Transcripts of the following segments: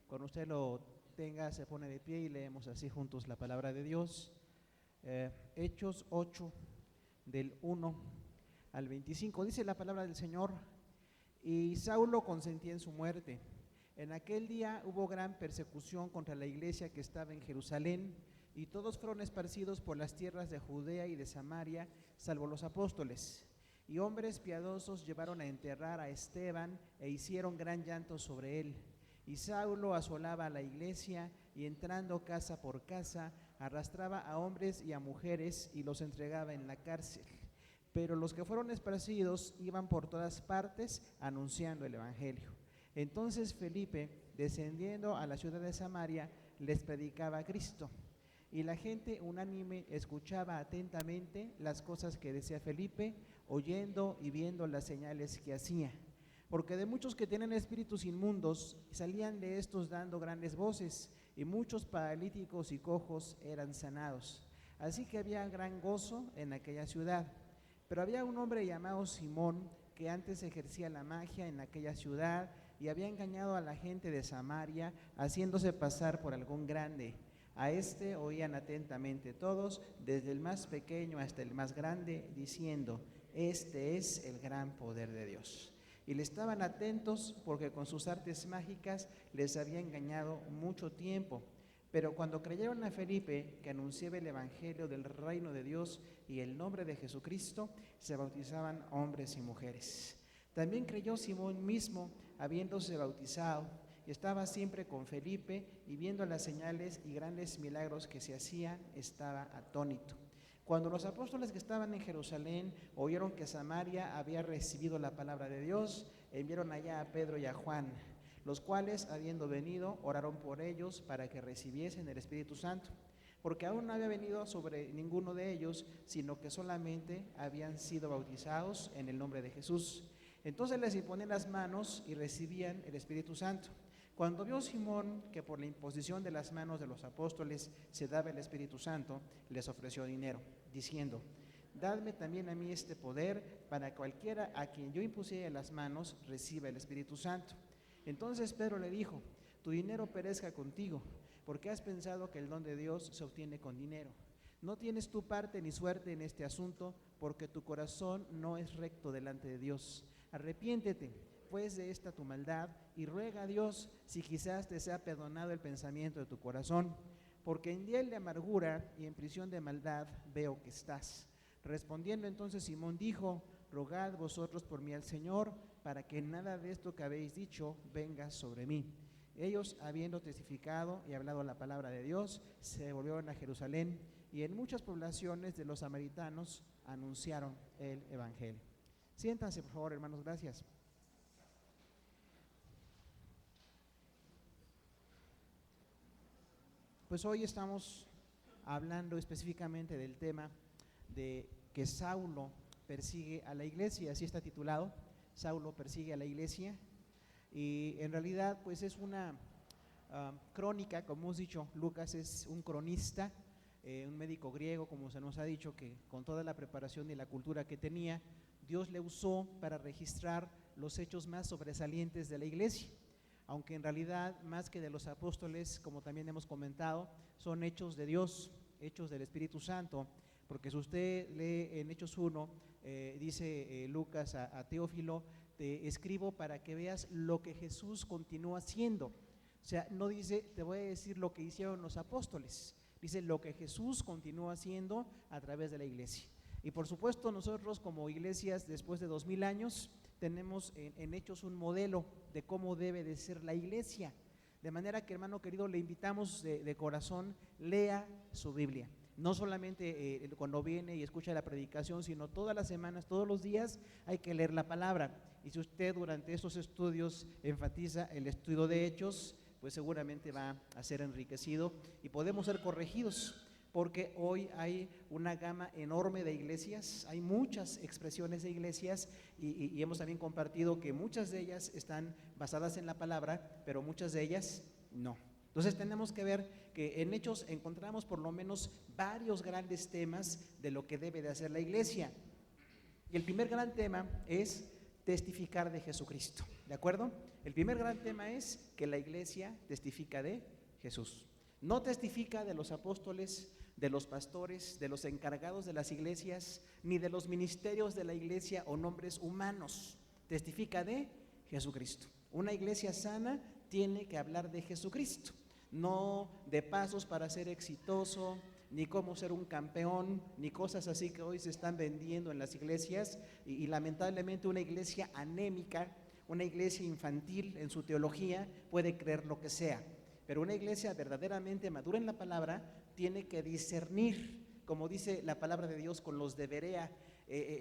Cuando usted lo tenga, se pone de pie y leemos así juntos la palabra de Dios. Hechos 8, del 1 al 25. Dice la palabra del Señor: y Saulo consentía en su muerte. En aquel día hubo gran persecución contra la iglesia que estaba en Jerusalén, y todos fueron esparcidos por las tierras de Judea y de Samaria, salvo los apóstoles. Y hombres piadosos llevaron a enterrar a Esteban e hicieron gran llanto sobre él. Y Saulo asolaba a la iglesia y, entrando casa por casa, arrastraba a hombres y a mujeres y los entregaba en la cárcel. Pero los que fueron esparcidos iban por todas partes anunciando el evangelio. Entonces Felipe, descendiendo a la ciudad de Samaria, les predicaba a Cristo. Y la gente unánime escuchaba atentamente las cosas que decía Felipe, oyendo y viendo las señales que hacía. Porque de muchos que tienen espíritus inmundos salían de estos dando grandes voces, y muchos paralíticos y cojos eran sanados. Así que había gran gozo en aquella ciudad. Pero había un hombre llamado Simón, que antes ejercía la magia en aquella ciudad y había engañado a la gente de Samaria, haciéndose pasar por algún grande. A este oían atentamente todos, desde el más pequeño hasta el más grande, diciendo: este es el gran poder de Dios. Y le estaban atentos porque con sus artes mágicas les había engañado mucho tiempo. Pero cuando creyeron a Felipe, que anunciaba el evangelio del reino de Dios y el nombre de Jesucristo, se bautizaban hombres y mujeres. También creyó Simón mismo, habiéndose bautizado, y estaba siempre con Felipe, y viendo las señales y grandes milagros que se hacían, estaba atónito. Cuando los apóstoles que estaban en Jerusalén oyeron que Samaria había recibido la palabra de Dios, enviaron allá a Pedro y a Juan, los cuales, habiendo venido, oraron por ellos para que recibiesen el Espíritu Santo, porque aún no había venido sobre ninguno de ellos, sino que solamente habían sido bautizados en el nombre de Jesús. Entonces les imponían las manos y recibían el Espíritu Santo. Cuando vio Simón que por la imposición de las manos de los apóstoles se daba el Espíritu Santo, les ofreció dinero, diciendo: dadme también a mí este poder, para que cualquiera a quien yo impusiera las manos reciba el Espíritu Santo. Entonces Pedro le dijo: tu dinero perezca contigo, porque has pensado que el don de Dios se obtiene con dinero. No tienes tu parte ni suerte en este asunto, porque tu corazón no es recto delante de Dios. Arrepiéntete pues de esta tu maldad y ruega a Dios si quizás te sea perdonado el pensamiento de tu corazón, porque en hiel de amargura y en prisión de maldad veo que estás. Respondiendo entonces Simón dijo: rogad vosotros por mí al Señor, para que nada de esto que habéis dicho venga sobre mí. Ellos, habiendo testificado y hablado la palabra de Dios, se volvieron a Jerusalén, y en muchas poblaciones de los samaritanos anunciaron el evangelio. Siéntanse, por favor, hermanos, gracias. Pues hoy estamos hablando específicamente del tema de que Saulo persigue a la iglesia, así está titulado: Saulo persigue a la iglesia. Y en realidad pues es una crónica, como hemos dicho. Lucas es un cronista, un médico griego, como se nos ha dicho, que con toda la preparación y la cultura que tenía, Dios le usó para registrar los hechos más sobresalientes de la iglesia, aunque en realidad más que de los apóstoles, como también hemos comentado, son hechos de Dios, hechos del Espíritu Santo. Porque si usted lee en Hechos 1, dice Lucas a Teófilo: te escribo para que veas lo que Jesús continúa haciendo. O sea, no dice te voy a decir lo que hicieron los apóstoles, dice lo que Jesús continúa haciendo a través de la iglesia. Y por supuesto nosotros como iglesias después de 2000 años tenemos en Hechos un modelo de cómo debe de ser la iglesia. De manera que, hermano querido, le invitamos de corazón, lea su Biblia. No solamente cuando viene y escucha la predicación, sino todas las semanas, todos los días hay que leer la palabra. Y si usted durante estos estudios enfatiza el estudio de Hechos, pues seguramente va a ser enriquecido y podemos ser corregidos. Porque hoy hay una gama enorme de iglesias, hay muchas expresiones de iglesias y hemos también compartido que muchas de ellas están basadas en la palabra, pero muchas de ellas no. Entonces tenemos que ver que en Hechos encontramos por lo menos varios grandes temas de lo que debe de hacer la iglesia. Y el primer gran tema es testificar de Jesucristo, ¿de acuerdo? El primer gran tema es que la iglesia testifica de Jesús. No testifica de los apóstoles, de los pastores, de los encargados de las iglesias, ni de los ministerios de la iglesia o nombres humanos. Testifica de Jesucristo. Una iglesia sana tiene que hablar de Jesucristo, no de pasos para ser exitoso, ni cómo ser un campeón, ni cosas así que hoy se están vendiendo en las iglesias, y lamentablemente una iglesia anémica, una iglesia infantil en su teología puede creer lo que sea, pero una iglesia verdaderamente madura en la palabra tiene que discernir, como dice la palabra de Dios con los de Berea.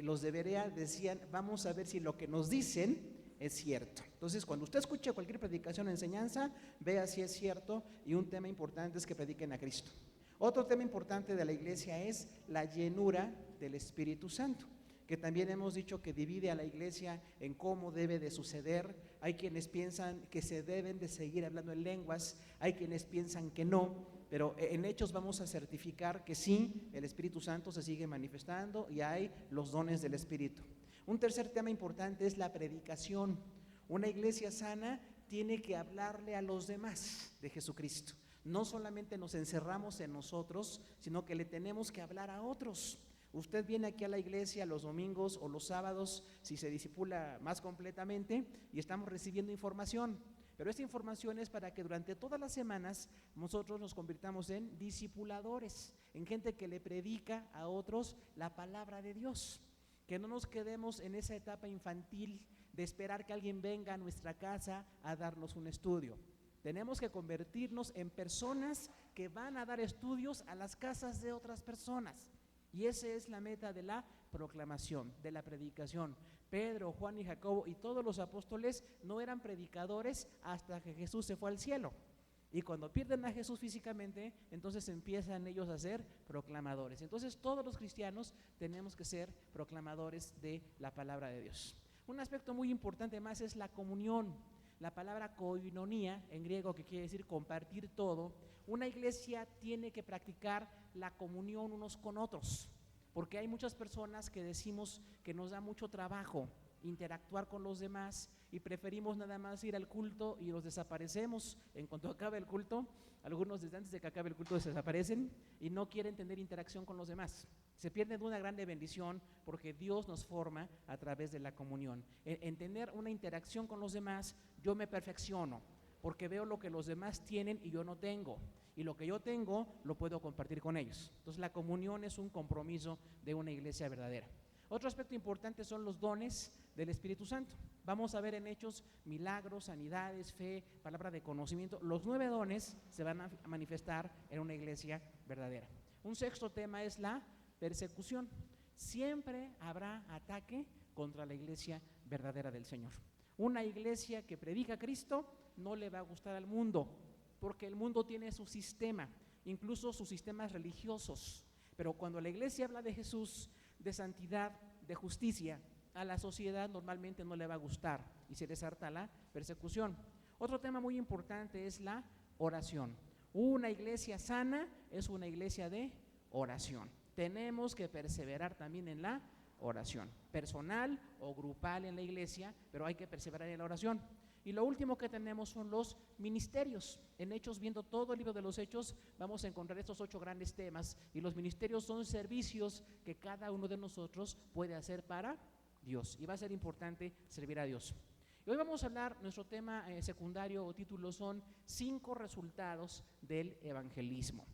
Los de Berea decían, vamos a ver si lo que nos dicen es cierto. Entonces, cuando usted escuche cualquier predicación o enseñanza, vea si es cierto, y un tema importante es que prediquen a Cristo. Otro tema importante de la iglesia es la llenura del Espíritu Santo, que también hemos dicho que divide a la iglesia en cómo debe de suceder. Hay quienes piensan que se deben de seguir hablando en lenguas, hay quienes piensan que no, pero en Hechos vamos a certificar que sí, el Espíritu Santo se sigue manifestando y hay los dones del Espíritu. Un tercer tema importante es la predicación. Una iglesia sana tiene que hablarle a los demás de Jesucristo. No solamente nos encerramos en nosotros, sino que le tenemos que hablar a otros. Usted viene aquí a la iglesia los domingos o los sábados, si se discipula más completamente, y estamos recibiendo información. Pero esta información es para que durante todas las semanas nosotros nos convirtamos en discipuladores, en gente que le predica a otros la palabra de Dios. Que no nos quedemos en esa etapa infantil de esperar que alguien venga a nuestra casa a darnos un estudio. Tenemos que convertirnos en personas que van a dar estudios a las casas de otras personas. Y esa es la meta de la proclamación, de la predicación. Pedro, Juan y Jacobo y todos los apóstoles no eran predicadores hasta que Jesús se fue al cielo. Y cuando pierden a Jesús físicamente, entonces empiezan ellos a ser proclamadores. Entonces todos los cristianos tenemos que ser proclamadores de la palabra de Dios. Un aspecto muy importante más es la comunión. La palabra koinonía, en griego, que quiere decir compartir todo. Una iglesia tiene que practicar la comunión unos con otros, porque hay muchas personas que decimos que nos da mucho trabajo interactuar con los demás y preferimos nada más ir al culto y nos desaparecemos en cuanto acabe el culto. Algunos desde antes de que acabe el culto se desaparecen y no quieren tener interacción con los demás. Se pierden de una grande bendición porque Dios nos forma a través de la comunión. En tener una interacción con los demás, yo me perfecciono porque veo lo que los demás tienen y yo no tengo. Y lo que yo tengo lo puedo compartir con ellos. Entonces la comunión es un compromiso de una iglesia verdadera. Otro aspecto importante son los dones del Espíritu Santo. Vamos a ver en Hechos milagros, sanidades, fe, palabra de conocimiento. Los 9 dones se van a manifestar en una iglesia verdadera. Un sexto tema es la persecución. Siempre habrá ataque contra la iglesia verdadera del Señor. Una iglesia que predica a Cristo no le va a gustar al mundo, porque el mundo tiene su sistema, incluso sus sistemas religiosos. Pero cuando la iglesia habla de Jesús, de santidad, de justicia, a la sociedad normalmente no le va a gustar y se desarta la persecución. Otro tema muy importante es la oración. Una iglesia sana es una iglesia de oración. Tenemos que perseverar también en la oración, personal o grupal en la iglesia, pero hay que perseverar en la oración. Y lo último que tenemos son los ministerios. En Hechos, viendo todo el libro de los Hechos, vamos a encontrar estos 8 grandes temas. Y los ministerios son servicios que cada uno de nosotros puede hacer para Dios. Y va a ser importante servir a Dios. Y hoy vamos a hablar, nuestro tema secundario o título son 5 resultados del evangelismo.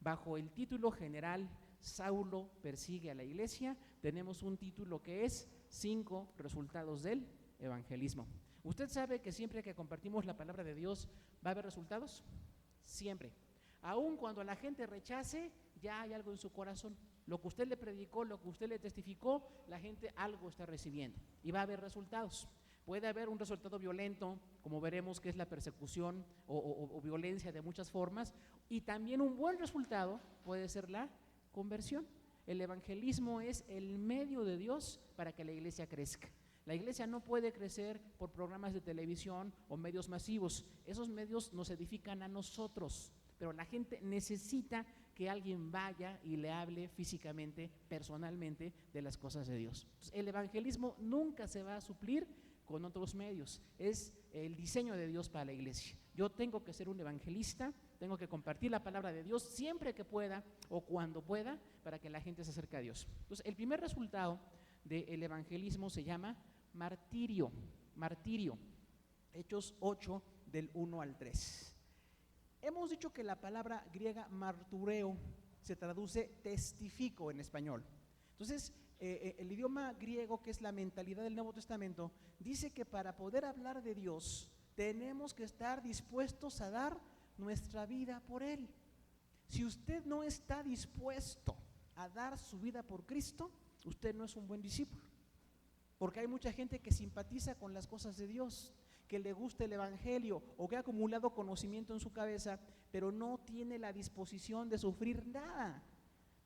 Bajo el título general, Saulo persigue a la iglesia, tenemos un título que es 5 resultados del evangelismo. ¿Usted sabe que siempre que compartimos la palabra de Dios va a haber resultados? Siempre. Aun cuando la gente rechace, ya hay algo en su corazón. Lo que usted le predicó, lo que usted le testificó, la gente algo está recibiendo y va a haber resultados. Puede haber un resultado violento, como veremos que es la persecución o violencia de muchas formas, y también un buen resultado puede ser la conversión. El evangelismo es el medio de Dios para que la iglesia crezca. La iglesia no puede crecer por programas de televisión o medios masivos. Esos medios nos edifican a nosotros, pero la gente necesita que alguien vaya y le hable físicamente, personalmente, de las cosas de Dios. Entonces, el evangelismo nunca se va a suplir con otros medios. Es el diseño de Dios para la iglesia. Yo tengo que ser un evangelista, tengo que compartir la palabra de Dios siempre que pueda o cuando pueda para que la gente se acerque a Dios. Entonces, el primer resultado del evangelismo se llama martirio. Martirio. Hechos 8, del 1 al 3. Hemos dicho que la palabra griega martureo se traduce testifico en español. Entonces, el idioma griego, que es la mentalidad del Nuevo Testamento, dice que para poder hablar de Dios tenemos que estar dispuestos a dar nuestra vida por Él. Si usted no está dispuesto a dar su vida por Cristo, usted no es un buen discípulo. Porque hay mucha gente que simpatiza con las cosas de Dios, que le gusta el evangelio o que ha acumulado conocimiento en su cabeza, pero no tiene la disposición de sufrir nada.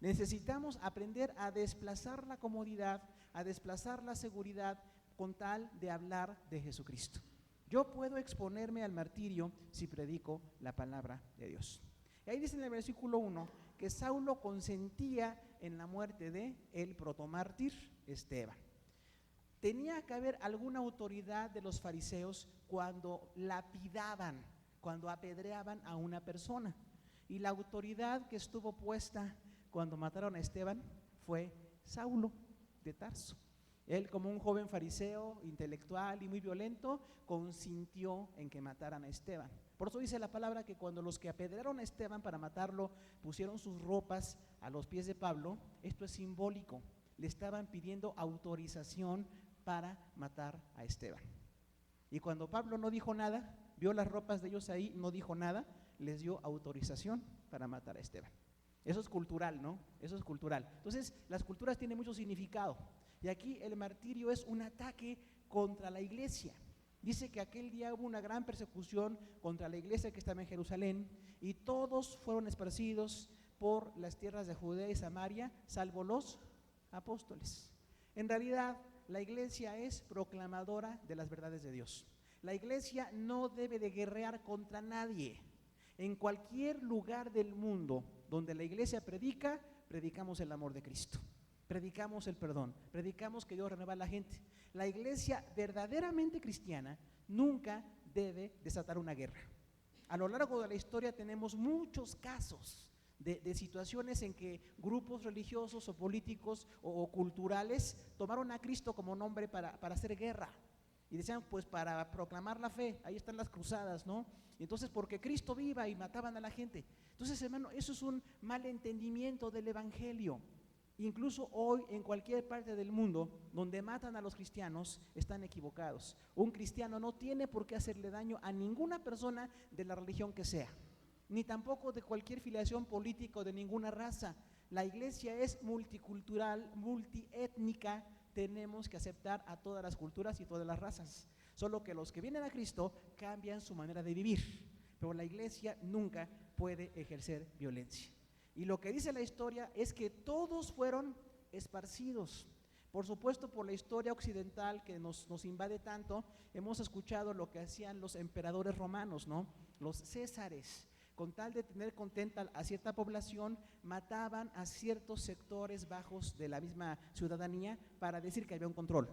Necesitamos aprender a desplazar la comodidad, a desplazar la seguridad con tal de hablar de Jesucristo. Yo puedo exponerme al martirio si predico la palabra de Dios. Y ahí dice en el versículo 1 que Saulo consentía en la muerte de el protomártir Esteban. Tenía que haber alguna autoridad de los fariseos cuando lapidaban, cuando apedreaban a una persona. Y la autoridad que estuvo puesta cuando mataron a Esteban fue Saulo de Tarso. Él, como un joven fariseo, intelectual y muy violento, consintió en que mataran a Esteban. Por eso dice la palabra que cuando los que apedrearon a Esteban para matarlo pusieron sus ropas a los pies de Pablo, esto es simbólico, le estaban pidiendo autorización para matar a Esteban. Y cuando Pablo no dijo nada, vio las ropas de ellos ahí, no dijo nada, les dio autorización para matar a Esteban. Eso es cultural, ¿no? Eso es cultural. Entonces, las culturas tienen mucho significado. Y aquí el martirio es un ataque contra la iglesia. Dice que aquel día hubo una gran persecución contra la iglesia que estaba en Jerusalén y todos fueron esparcidos por las tierras de Judea y Samaria, salvo los apóstoles. En realidad, la iglesia es proclamadora de las verdades de Dios. La iglesia no debe de guerrear contra nadie. En cualquier lugar del mundo donde la iglesia predica, predicamos el amor de Cristo, predicamos el perdón, predicamos que Dios renueva a la gente. La iglesia verdaderamente cristiana nunca debe desatar una guerra. A lo largo de la historia tenemos muchos casos de situaciones en que grupos religiosos o políticos o culturales tomaron a Cristo como nombre para hacer guerra. Y decían, pues para proclamar la fe, ahí están las cruzadas, ¿no? Y entonces porque Cristo viva y mataban a la gente. Entonces, hermano, eso es un mal entendimiento del evangelio. Incluso hoy en cualquier parte del mundo donde matan a los cristianos están equivocados. Un cristiano no tiene por qué hacerle daño a ninguna persona de la religión que sea, ni tampoco de cualquier filiación política o de ninguna raza. La iglesia es multicultural, multiétnica. Tenemos que aceptar a todas las culturas y todas las razas. Solo que los que vienen a Cristo cambian su manera de vivir, pero la iglesia nunca puede ejercer violencia. Y lo que dice la historia es que todos fueron esparcidos. Por supuesto, por la historia occidental que nos invade tanto, hemos escuchado lo que hacían los emperadores romanos, ¿no? Los césares. Con tal de tener contenta a cierta población, mataban a ciertos sectores bajos de la misma ciudadanía para decir que había un control.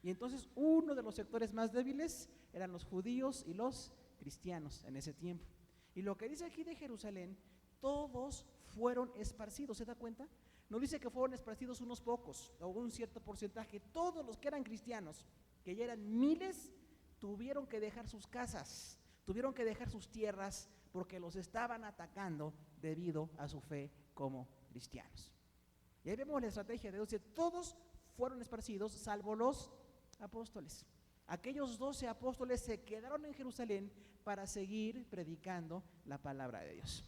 Y entonces uno de los sectores más débiles eran los judíos y los cristianos en ese tiempo. Y lo que dice aquí de Jerusalén, todos fueron esparcidos, ¿se da cuenta? No dice que fueron esparcidos unos pocos o un cierto porcentaje. Todos los que eran cristianos, que ya eran miles, tuvieron que dejar sus casas, tuvieron que dejar sus tierras, porque los estaban atacando debido a su fe como cristianos. Y ahí vemos la estrategia de Dios. Todos fueron esparcidos, salvo los apóstoles. Aquellos 12 apóstoles se quedaron en Jerusalén para seguir predicando la palabra de Dios.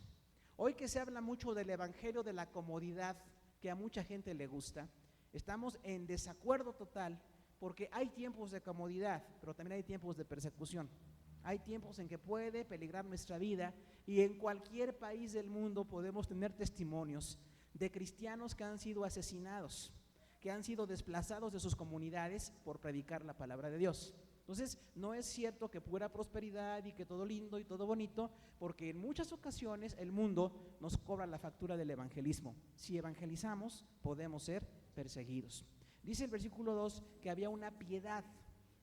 Hoy que se habla mucho del evangelio de la comodidad, que a mucha gente le gusta, estamos en desacuerdo total, porque hay tiempos de comodidad, pero también hay tiempos de persecución. Hay tiempos en que puede peligrar nuestra vida y en cualquier país del mundo podemos tener testimonios de cristianos que han sido asesinados, que han sido desplazados de sus comunidades por predicar la palabra de Dios. Entonces, no es cierto que pura prosperidad y que todo lindo y todo bonito, porque en muchas ocasiones el mundo nos cobra la factura del evangelismo. Si evangelizamos, podemos ser perseguidos. Dice el versículo 2 que había una piedad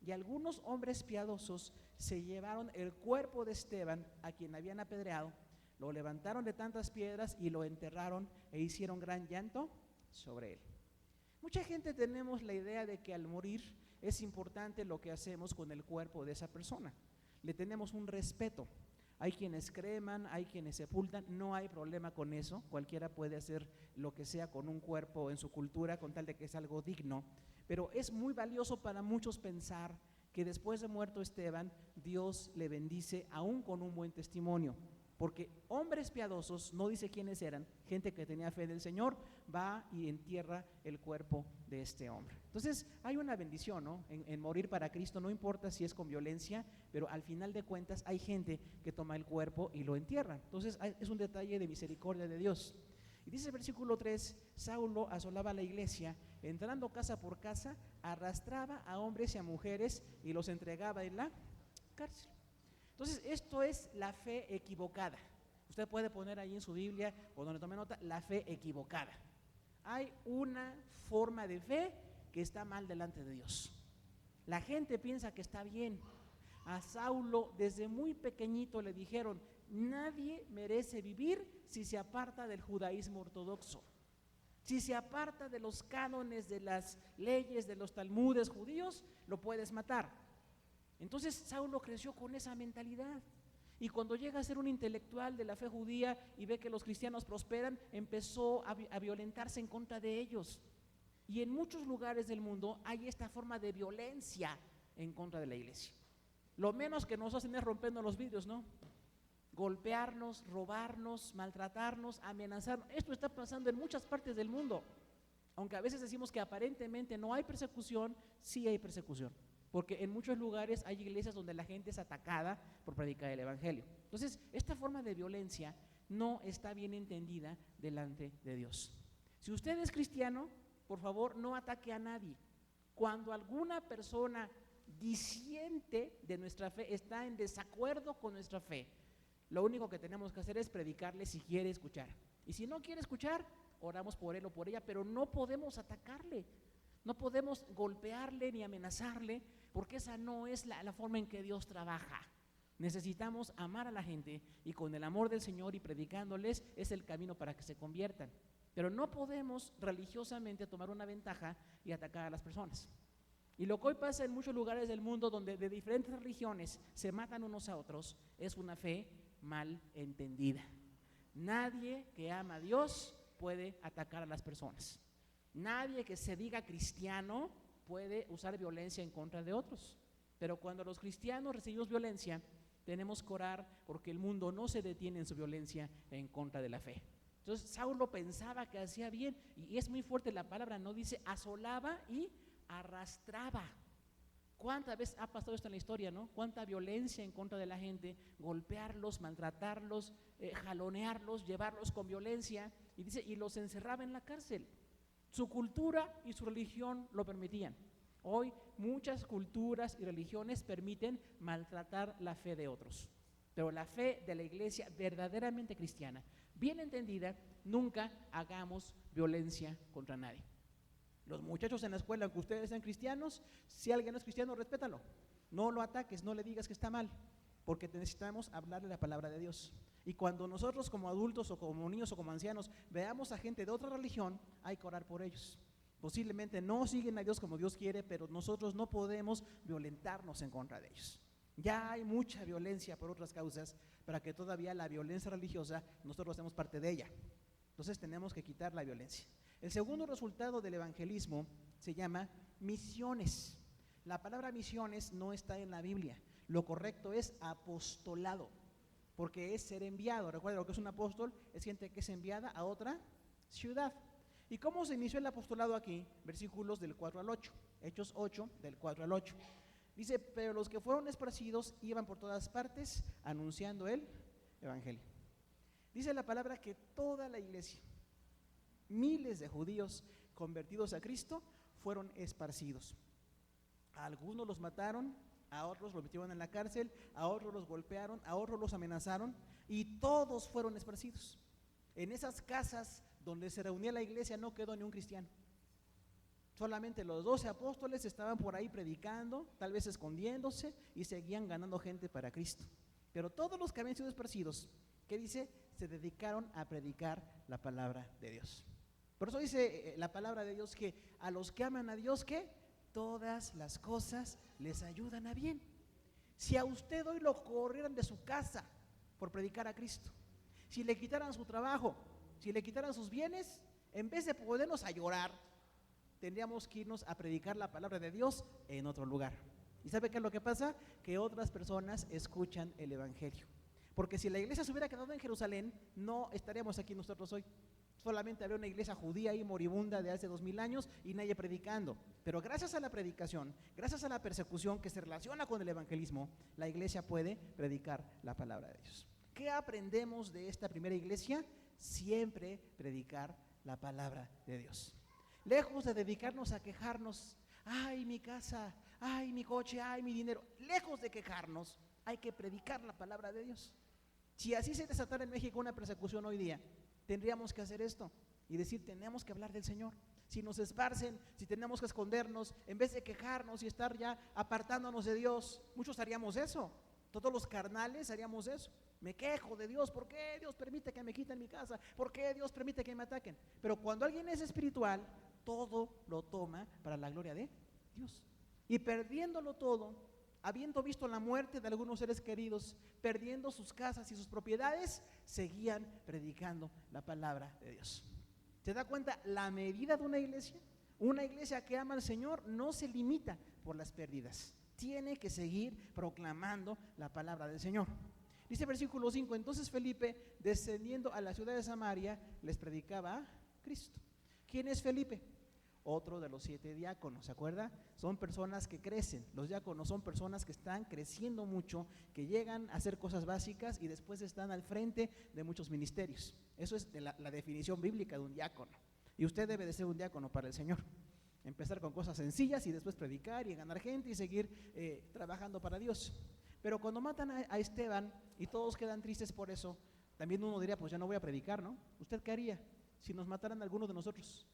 y algunos hombres piadosos se llevaron el cuerpo de Esteban, a quien habían apedreado, lo levantaron de tantas piedras y lo enterraron e hicieron gran llanto sobre él. Mucha gente tenemos la idea de que al morir es importante lo que hacemos con el cuerpo de esa persona. Le tenemos un respeto. Hay quienes creman, hay quienes sepultan, no hay problema con eso. Cualquiera puede hacer lo que sea con un cuerpo en su cultura con tal de que es algo digno. Pero es muy valioso para muchos pensar que después de muerto Esteban, Dios le bendice aún con un buen testimonio. Porque hombres piadosos, no dice quiénes eran, gente que tenía fe en el Señor, va y entierra el cuerpo de este hombre. Entonces hay una bendición, ¿no? En morir para Cristo, no importa si es con violencia, pero al final de cuentas hay gente que toma el cuerpo y lo entierra. Entonces es un detalle de misericordia de Dios. Y dice el versículo 3, Saulo asolaba la iglesia, entrando casa por casa, arrastraba a hombres y a mujeres y los entregaba en la cárcel. Entonces, esto es la fe equivocada. Usted puede poner ahí en su Biblia o donde tome nota, la fe equivocada. Hay una forma de fe que está mal delante de Dios. La gente piensa que está bien. A Saulo desde muy pequeñito le dijeron, nadie merece vivir si se aparta del judaísmo ortodoxo. Si se aparta de los cánones, de las leyes, de los talmudes judíos, lo puedes matar. Entonces Saulo creció con esa mentalidad y cuando llega a ser un intelectual de la fe judía y ve que los cristianos prosperan, empezó a violentarse en contra de ellos. Y en muchos lugares del mundo hay esta forma de violencia en contra de la iglesia. Lo menos que nos hacen es rompiendo los vidrios, ¿no? Golpearnos, robarnos, maltratarnos, amenazarnos. Esto está pasando en muchas partes del mundo. Aunque a veces decimos que aparentemente no hay persecución, sí hay persecución. Porque en muchos lugares hay iglesias donde la gente es atacada por predicar el evangelio. Entonces, esta forma de violencia no está bien entendida delante de Dios. Si usted es cristiano, por favor, no ataque a nadie. Cuando alguna persona disiente de nuestra fe, está en desacuerdo con nuestra fe, lo único que tenemos que hacer es predicarle si quiere escuchar. Y si no quiere escuchar, oramos por él o por ella, pero no podemos atacarle. No podemos golpearle ni amenazarle, porque esa no es la forma en que Dios trabaja. Necesitamos amar a la gente y con el amor del Señor y predicándoles es el camino para que se conviertan. Pero no podemos religiosamente tomar una ventaja y atacar a las personas. Y lo que hoy pasa en muchos lugares del mundo donde de diferentes religiones se matan unos a otros es una fe mal entendida. Nadie que ama a Dios puede atacar a las personas. Nadie que se diga cristiano puede usar violencia en contra de otros. Pero cuando los cristianos recibimos violencia, tenemos que orar porque el mundo no se detiene en su violencia en contra de la fe. Entonces Saulo pensaba que hacía bien, y es muy fuerte la palabra, no dice asolaba y arrastraba. ¿Cuántas veces ha pasado esto en la historia, no? Cuánta violencia en contra de la gente, golpearlos, maltratarlos, jalonearlos, llevarlos con violencia, y dice, y los encerraba en la cárcel. Su cultura y su religión lo permitían. Hoy muchas culturas y religiones permiten maltratar la fe de otros, pero la fe de la iglesia verdaderamente cristiana, bien entendida, nunca hagamos violencia contra nadie. Los muchachos en la escuela, aunque ustedes sean cristianos, si alguien no es cristiano, respétalo. No lo ataques, no le digas que está mal, porque necesitamos hablarle la palabra de Dios. Y cuando nosotros como adultos o como niños o como ancianos veamos a gente de otra religión, hay que orar por ellos. Posiblemente no siguen a Dios como Dios quiere, pero nosotros no podemos violentarnos en contra de ellos. Ya hay mucha violencia por otras causas para que todavía la violencia religiosa nosotros hacemos parte de ella. Entonces tenemos que quitar la violencia. El segundo resultado del evangelismo se llama misiones. La palabra misiones no está en la Biblia. Lo correcto es apostolado, porque es ser enviado. Recuerda, lo que es un apóstol es gente que es enviada a otra ciudad. ¿Y cómo se inició el apostolado aquí? Versículos del 4 al 8, Hechos 8, del 4 al 8. Dice, pero los que fueron esparcidos iban por todas partes anunciando el evangelio. Dice la palabra que toda la iglesia, miles de judíos convertidos a Cristo, fueron esparcidos. A algunos los mataron, a otros los metieron en la cárcel, a otros los golpearon, a otros los amenazaron, y todos fueron esparcidos. En esas casas donde se reunía la iglesia no quedó ni un cristiano. Solamente los 12 apóstoles estaban por ahí predicando, tal vez escondiéndose, y seguían ganando gente para Cristo. Pero todos los que habían sido esparcidos, ¿qué dice? Se dedicaron a predicar la palabra de Dios. Por eso dice la palabra de Dios que a los que aman a Dios, ¿qué? Todas las cosas les ayudan a bien. Si a usted hoy lo corrieran de su casa por predicar a Cristo, si le quitaran su trabajo, si le quitaran sus bienes, en vez de podernos a llorar, tendríamos que irnos a predicar la palabra de Dios en otro lugar. ¿Y sabe qué es lo que pasa? Que otras personas escuchan el evangelio. Porque si la iglesia se hubiera quedado en Jerusalén, no estaríamos aquí nosotros hoy. Solamente había una iglesia judía ahí moribunda de hace 2000 años y nadie predicando. Pero gracias a la predicación, gracias a la persecución que se relaciona con el evangelismo, la iglesia puede predicar la palabra de Dios. ¿Qué aprendemos de esta primera iglesia? Siempre predicar la palabra de Dios. Lejos de dedicarnos a quejarnos, ay mi casa, ay mi coche, ay mi dinero, lejos de quejarnos, hay que predicar la palabra de Dios. Si así se desatara en México una persecución hoy día, tendríamos que hacer esto y decir, tenemos que hablar del Señor. Si nos esparcen, si tenemos que escondernos, en vez de quejarnos y estar ya apartándonos de Dios, muchos haríamos eso. Todos los carnales haríamos eso. Me quejo de Dios, ¿por qué Dios permite que me quiten mi casa? ¿Por qué Dios permite que me ataquen? Pero cuando alguien es espiritual, todo lo toma para la gloria de Dios. Y perdiéndolo todo, habiendo visto la muerte de algunos seres queridos, perdiendo sus casas y sus propiedades, seguían predicando la palabra de Dios. ¿Se da cuenta la medida de una iglesia? Una iglesia que ama al Señor no se limita por las pérdidas, tiene que seguir proclamando la palabra del Señor. Dice versículo 5, entonces Felipe, descendiendo a la ciudad de Samaria, les predicaba a Cristo. ¿Quién es Felipe? Otro de los 7 diáconos, ¿se acuerda? Son personas que crecen, los diáconos son personas que están creciendo mucho, que llegan a hacer cosas básicas y después están al frente de muchos ministerios. Eso es la definición bíblica de un diácono. Y usted debe de ser un diácono para el Señor. Empezar con cosas sencillas y después predicar y ganar gente y seguir trabajando para Dios. Pero cuando matan a Esteban y todos quedan tristes por eso, también uno diría, pues ya no voy a predicar, ¿no? ¿Usted qué haría si nos mataran a alguno de nosotros?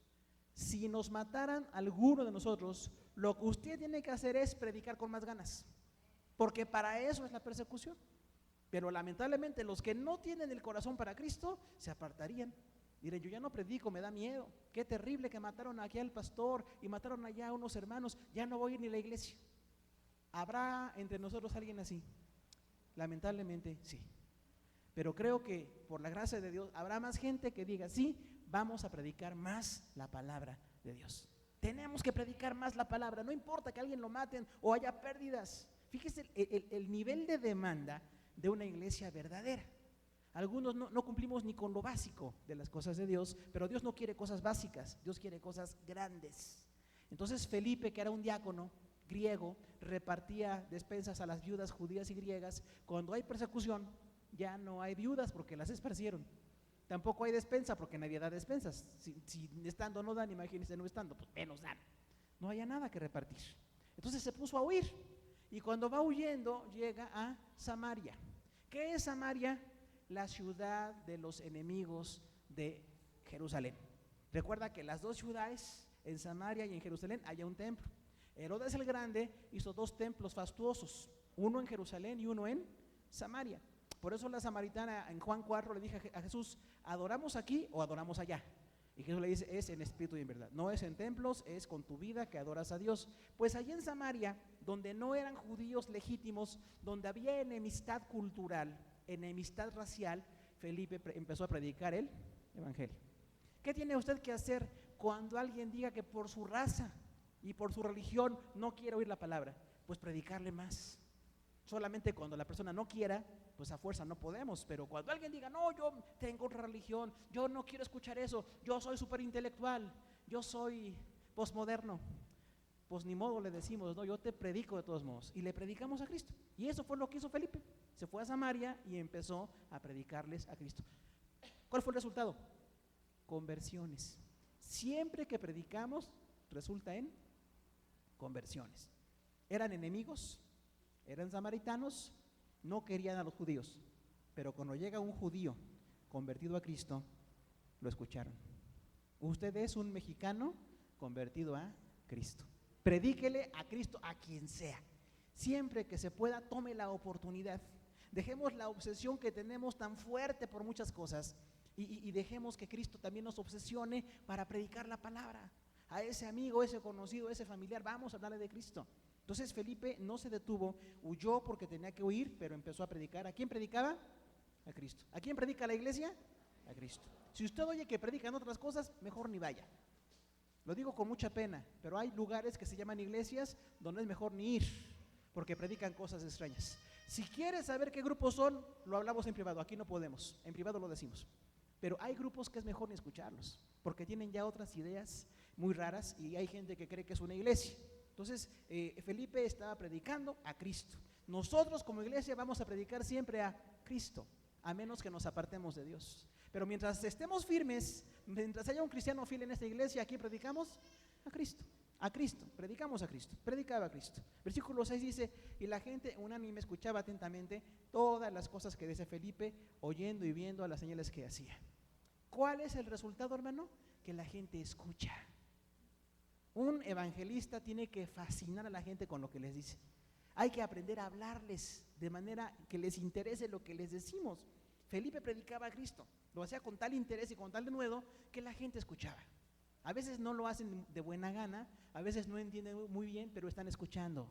Si nos mataran a alguno de nosotros, lo que usted tiene que hacer es predicar con más ganas, porque para eso es la persecución. Pero lamentablemente los que no tienen el corazón para Cristo se apartarían. Miren, yo ya no predico, me da miedo. Qué terrible que mataron aquí al pastor y mataron allá a unos hermanos, ya no voy a ir ni a la iglesia. ¿Habrá entre nosotros alguien así? Lamentablemente sí. Pero creo que por la gracia de Dios habrá más gente que diga, sí, vamos a predicar más la palabra de Dios. Tenemos que predicar más la palabra, no importa que alguien lo maten o haya pérdidas. Fíjese el nivel de demanda de una iglesia verdadera. Algunos no cumplimos ni con lo básico de las cosas de Dios, pero Dios no quiere cosas básicas, Dios quiere cosas grandes. Entonces Felipe, que era un diácono griego, repartía despensas a las viudas judías y griegas. Cuando hay persecución, ya no hay viudas porque las esparcieron. Tampoco hay despensa porque nadie da despensas. Si estando no dan, imagínense no estando, pues menos dan. No haya nada que repartir. Entonces se puso a huir. Y cuando va huyendo, llega a Samaria. ¿Qué es Samaria? La ciudad de los enemigos de Jerusalén. Recuerda que las dos ciudades, en Samaria y en Jerusalén, había un templo. Herodes el Grande hizo 2 templos fastuosos, uno en Jerusalén y uno en Samaria. Por eso la samaritana en Juan 4 le dije a Jesús, ¿adoramos aquí o adoramos allá? Y Jesús le dice, es en espíritu y en verdad. No es en templos, es con tu vida que adoras a Dios. Pues allí en Samaria, donde no eran judíos legítimos, donde había enemistad cultural, enemistad racial, Felipe empezó a predicar el evangelio. ¿Qué tiene usted que hacer cuando alguien diga que por su raza y por su religión no quiere oír la palabra? Pues predicarle más. Solamente cuando la persona no quiera, pues a fuerza no podemos, pero cuando alguien diga, no, yo tengo otra religión, yo no quiero escuchar eso, yo soy súper intelectual, yo soy posmoderno, pues ni modo le decimos, no, yo te predico de todos modos, y le predicamos a Cristo. Y eso fue lo que hizo Felipe, se fue a Samaria y empezó a predicarles a Cristo. ¿Cuál fue el resultado? Conversiones. Siempre que predicamos resulta en conversiones. Eran enemigos, eran samaritanos, no querían a los judíos, pero cuando llega un judío convertido a Cristo, lo escucharon. Usted es un mexicano convertido a Cristo. Predíquele a Cristo a quien sea. Siempre que se pueda, tome la oportunidad. Dejemos la obsesión que tenemos tan fuerte por muchas cosas y dejemos que Cristo también nos obsesione para predicar la palabra. A ese amigo, ese conocido, ese familiar, vamos a hablarle de Cristo. Entonces Felipe no se detuvo, huyó porque tenía que huir, pero empezó a predicar. ¿A quién predicaba? A Cristo. ¿A quién predica la iglesia? A Cristo. Si usted oye que predican otras cosas, mejor ni vaya. Lo digo con mucha pena, pero hay lugares que se llaman iglesias donde es mejor ni ir, porque predican cosas extrañas. Si quieres saber qué grupos son, lo hablamos en privado. Aquí no podemos, en privado lo decimos. Pero hay grupos que es mejor ni escucharlos, porque tienen ya otras ideas muy raras y hay gente que cree que es una iglesia. Entonces, Felipe estaba predicando a Cristo. Nosotros como iglesia vamos a predicar siempre a Cristo, a menos que nos apartemos de Dios. Pero mientras estemos firmes, mientras haya un cristiano fiel en esta iglesia, aquí predicamos a Cristo. A Cristo, predicamos a Cristo, predicaba a Cristo. Versículo 6 dice, y la gente unánime escuchaba atentamente todas las cosas que decía Felipe, oyendo y viendo a las señales que hacía. ¿Cuál es el resultado, hermano? Que la gente escucha. Un evangelista tiene que fascinar a la gente con lo que les dice. Hay que aprender a hablarles de manera que les interese lo que les decimos. Felipe predicaba a Cristo, lo hacía con tal interés y con tal denuedo que la gente escuchaba. A veces no lo hacen de buena gana, a veces no entienden muy bien, pero están escuchando.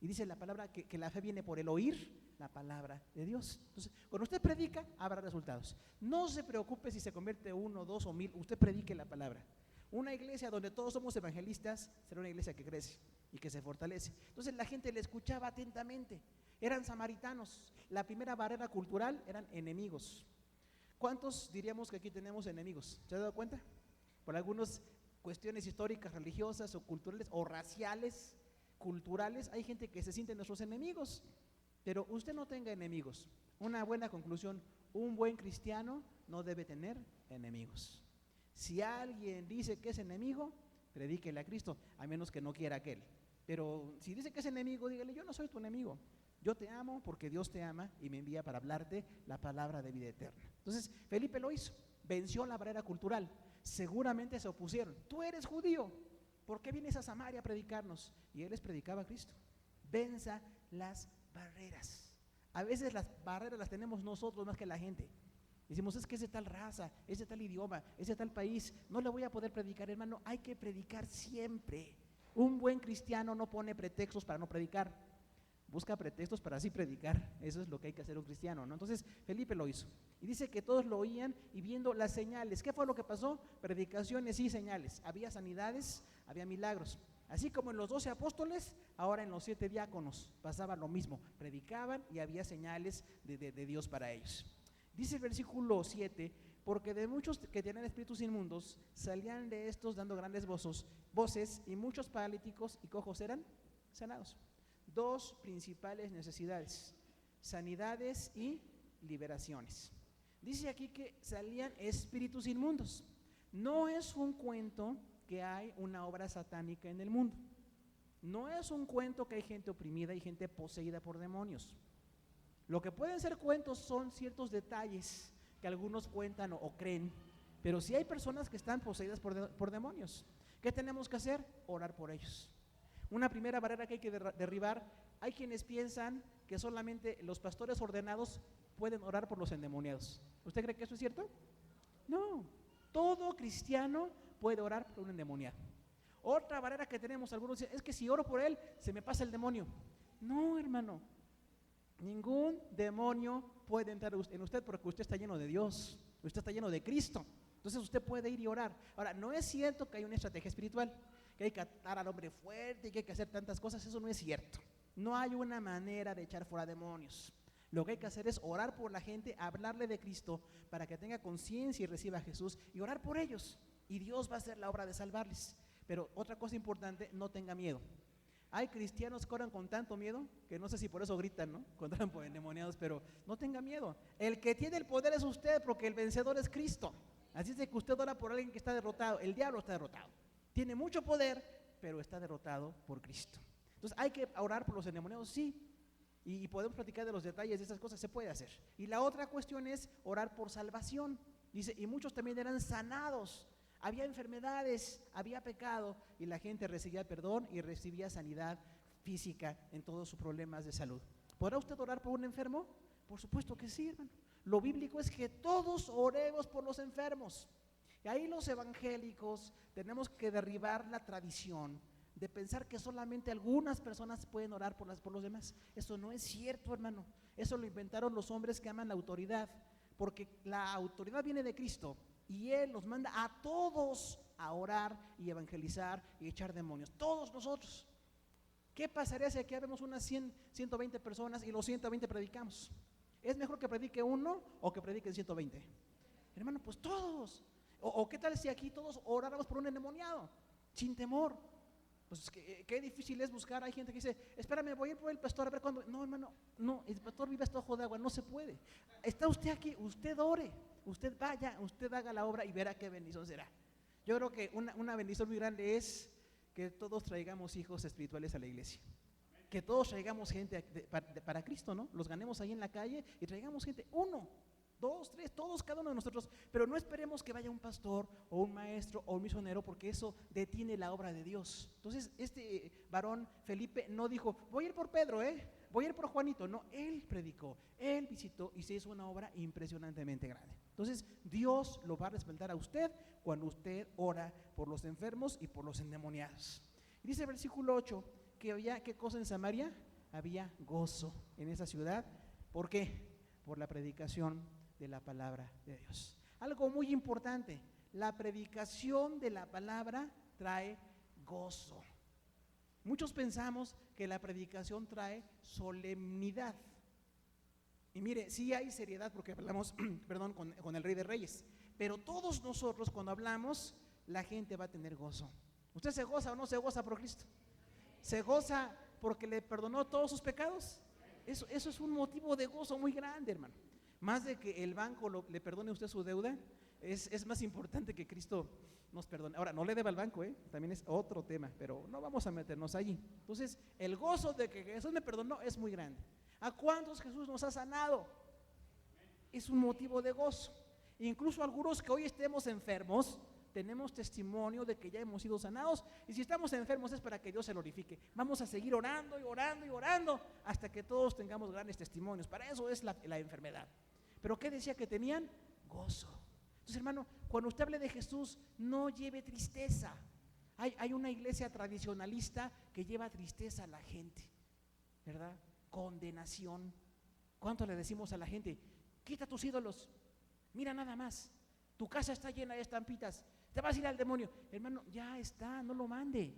Y dice la palabra que la fe viene por el oír la palabra de Dios. Entonces, cuando usted predica, habrá resultados. No se preocupe si se convierte 1, 2 o 1000, usted predique la palabra. Una iglesia donde todos somos evangelistas será una iglesia que crece y que se fortalece. Entonces la gente le escuchaba atentamente. Eran samaritanos. La primera barrera cultural eran enemigos. ¿Cuántos diríamos que aquí tenemos enemigos? ¿Se ha dado cuenta? Por algunas cuestiones históricas, religiosas o culturales o raciales, culturales, hay gente que se siente nuestros enemigos. Pero usted no tenga enemigos. Una buena conclusión, un buen cristiano no debe tener enemigos. Si alguien dice que es enemigo, predíquele a Cristo, a menos que no quiera aquel. Pero si dice que es enemigo, dígale, yo no soy tu enemigo. Yo te amo porque Dios te ama y me envía para hablarte la palabra de vida eterna. Entonces, Felipe lo hizo, venció la barrera cultural. Seguramente se opusieron. Tú eres judío, ¿por qué vienes a Samaria a predicarnos? Y él les predicaba a Cristo. Venza las barreras. A veces las barreras las tenemos nosotros más que la gente. Decimos, es que es de tal raza, es de tal idioma, es de tal país, no le voy a poder predicar, hermano. Hay que predicar siempre. Un buen cristiano no pone pretextos para no predicar, busca pretextos para así predicar. Eso es lo que hay que hacer un cristiano, ¿no? Entonces Felipe lo hizo y dice que todos lo oían y viendo las señales. ¿Qué fue lo que pasó? Predicaciones y señales. Había sanidades, había milagros. Así como en los 12 apóstoles, ahora en los 7 diáconos pasaba lo mismo, predicaban y había señales de Dios para ellos. Dice el versículo 7, porque de muchos que tenían espíritus inmundos, salían de estos dando grandes voces, y muchos paralíticos y cojos eran sanados. Dos principales necesidades, sanidades y liberaciones. Dice aquí que salían espíritus inmundos. No es un cuento que hay una obra satánica en el mundo. No es un cuento que hay gente oprimida y gente poseída por demonios. Lo que pueden ser cuentos son ciertos detalles que algunos cuentan o creen, pero si hay personas que están poseídas por demonios, ¿qué tenemos que hacer? Orar por ellos. Una primera barrera que hay que derribar, hay quienes piensan que solamente los pastores ordenados pueden orar por los endemoniados. ¿Usted cree que eso es cierto? No, todo cristiano puede orar por un endemoniado. Otra barrera que tenemos, algunos dicen, es que si oro por él, se me pasa el demonio. No, hermano. Ningún demonio puede entrar en usted porque usted está lleno de Dios, usted está lleno de Cristo. Entonces usted puede ir y orar. Ahora, no es cierto que hay una estrategia espiritual, que hay que atar al hombre fuerte y que hay que hacer tantas cosas. Eso no es cierto. No hay una manera de echar fuera demonios. Lo que hay que hacer es orar por la gente, hablarle de Cristo para que tenga conciencia y reciba a Jesús y orar por ellos. Y Dios va a hacer la obra de salvarles. Pero otra cosa importante, no tenga miedo. Hay cristianos que oran con tanto miedo que no sé si por eso gritan, ¿no? Cuando oran por endemoniados, pero no tenga miedo. El que tiene el poder es usted, porque el vencedor es Cristo. Así es de que usted ora por alguien que está derrotado. El diablo está derrotado. Tiene mucho poder, pero está derrotado por Cristo. Entonces, ¿hay que orar por los endemoniados? Sí. Y podemos platicar de los detalles de esas cosas, se puede hacer. Y la otra cuestión es orar por salvación. Dice, y muchos también eran sanados. Había enfermedades, había pecado y la gente recibía perdón y recibía sanidad física en todos sus problemas de salud. ¿Podrá usted orar por un enfermo? Por supuesto que sí, hermano. Lo bíblico es que todos oremos por los enfermos. Y ahí los evangélicos tenemos que derribar la tradición de pensar que solamente algunas personas pueden orar por los demás. Eso no es cierto, hermano. Eso lo inventaron los hombres que aman la autoridad, porque la autoridad viene de Cristo y Él nos manda a todos a orar y evangelizar y echar demonios. Todos nosotros. ¿Qué pasaría si aquí habemos unas 100, 120 personas y los 120 predicamos? ¿Es mejor que predique uno o que prediquen 120? Hermano, pues todos. ¿O qué tal si aquí todos oráramos por un endemoniado? Sin temor. Pues qué difícil es buscar. Hay gente que dice, espérame, voy a ir por el pastor a ver cuándo. No, hermano, no, el pastor vive hasta ojo de agua, no se puede. Está usted aquí, usted ore, usted vaya, usted haga la obra y verá qué bendición será. Yo creo que una bendición muy grande es que todos traigamos hijos espirituales a la iglesia. Que todos traigamos gente para Cristo, ¿no? Los ganemos ahí en la calle y traigamos gente, 1, 2, 3, todos, cada uno de nosotros, pero no esperemos que vaya un pastor o un maestro o un misionero, porque eso detiene la obra de Dios. Entonces este varón Felipe no dijo, voy a ir por Pedro, voy a ir por Juanito. No, él predicó, él visitó y se hizo una obra impresionantemente grande. Entonces Dios lo va a respaldar a usted cuando usted ora por los enfermos y por los endemoniados. Y dice el versículo 8 que había, ¿qué cosa en Samaria? Había gozo en esa ciudad. ¿Por qué? Por la predicación de la palabra de Dios. Algo muy importante, la predicación de la palabra trae gozo. Muchos pensamos que la predicación trae solemnidad. Y mire, sí hay seriedad porque hablamos, perdón, con el Rey de Reyes, pero todos nosotros cuando hablamos, la gente va a tener gozo. ¿Usted se goza o no se goza por Cristo? ¿Se goza porque le perdonó todos sus pecados? Eso es un motivo de gozo muy grande, hermano. Más de que el banco le perdone a usted su deuda, es más importante que Cristo nos perdone. Ahora, no le deba al banco, también es otro tema, pero no vamos a meternos allí. Entonces, el gozo de que Jesús me perdonó es muy grande. ¿A cuántos Jesús nos ha sanado? Es un motivo de gozo. Incluso algunos que hoy estemos enfermos, tenemos testimonio de que ya hemos sido sanados, y si estamos enfermos es para que Dios se glorifique. Vamos a seguir orando y orando y orando hasta que todos tengamos grandes testimonios. Para eso es la enfermedad. ¿Pero qué decía que tenían? Gozo. Entonces, hermano, cuando usted hable de Jesús, no lleve tristeza. Hay una iglesia tradicionalista que lleva tristeza a la gente, ¿verdad? Condenación. ¿Cuánto le decimos a la gente? Quita tus ídolos, mira nada más, tu casa está llena de estampitas, te vas a ir al demonio. Hermano, ya está, no lo mande.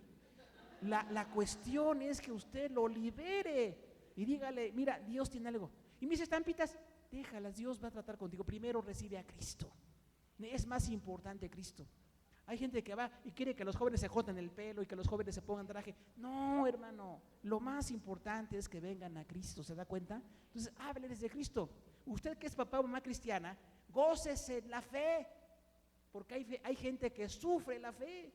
La cuestión es que usted lo libere y dígale, mira, Dios tiene algo. Y mis estampitas, déjalas, Dios va a tratar contigo. Primero recibe a Cristo. Es más importante Cristo. Hay gente que va y quiere que los jóvenes se joten el pelo y que los jóvenes se pongan traje. No, hermano, lo más importante es que vengan a Cristo, ¿se da cuenta? Entonces, hábleles de Cristo. Usted que es papá o mamá cristiana, gócese en la fe, porque hay gente que sufre la fe.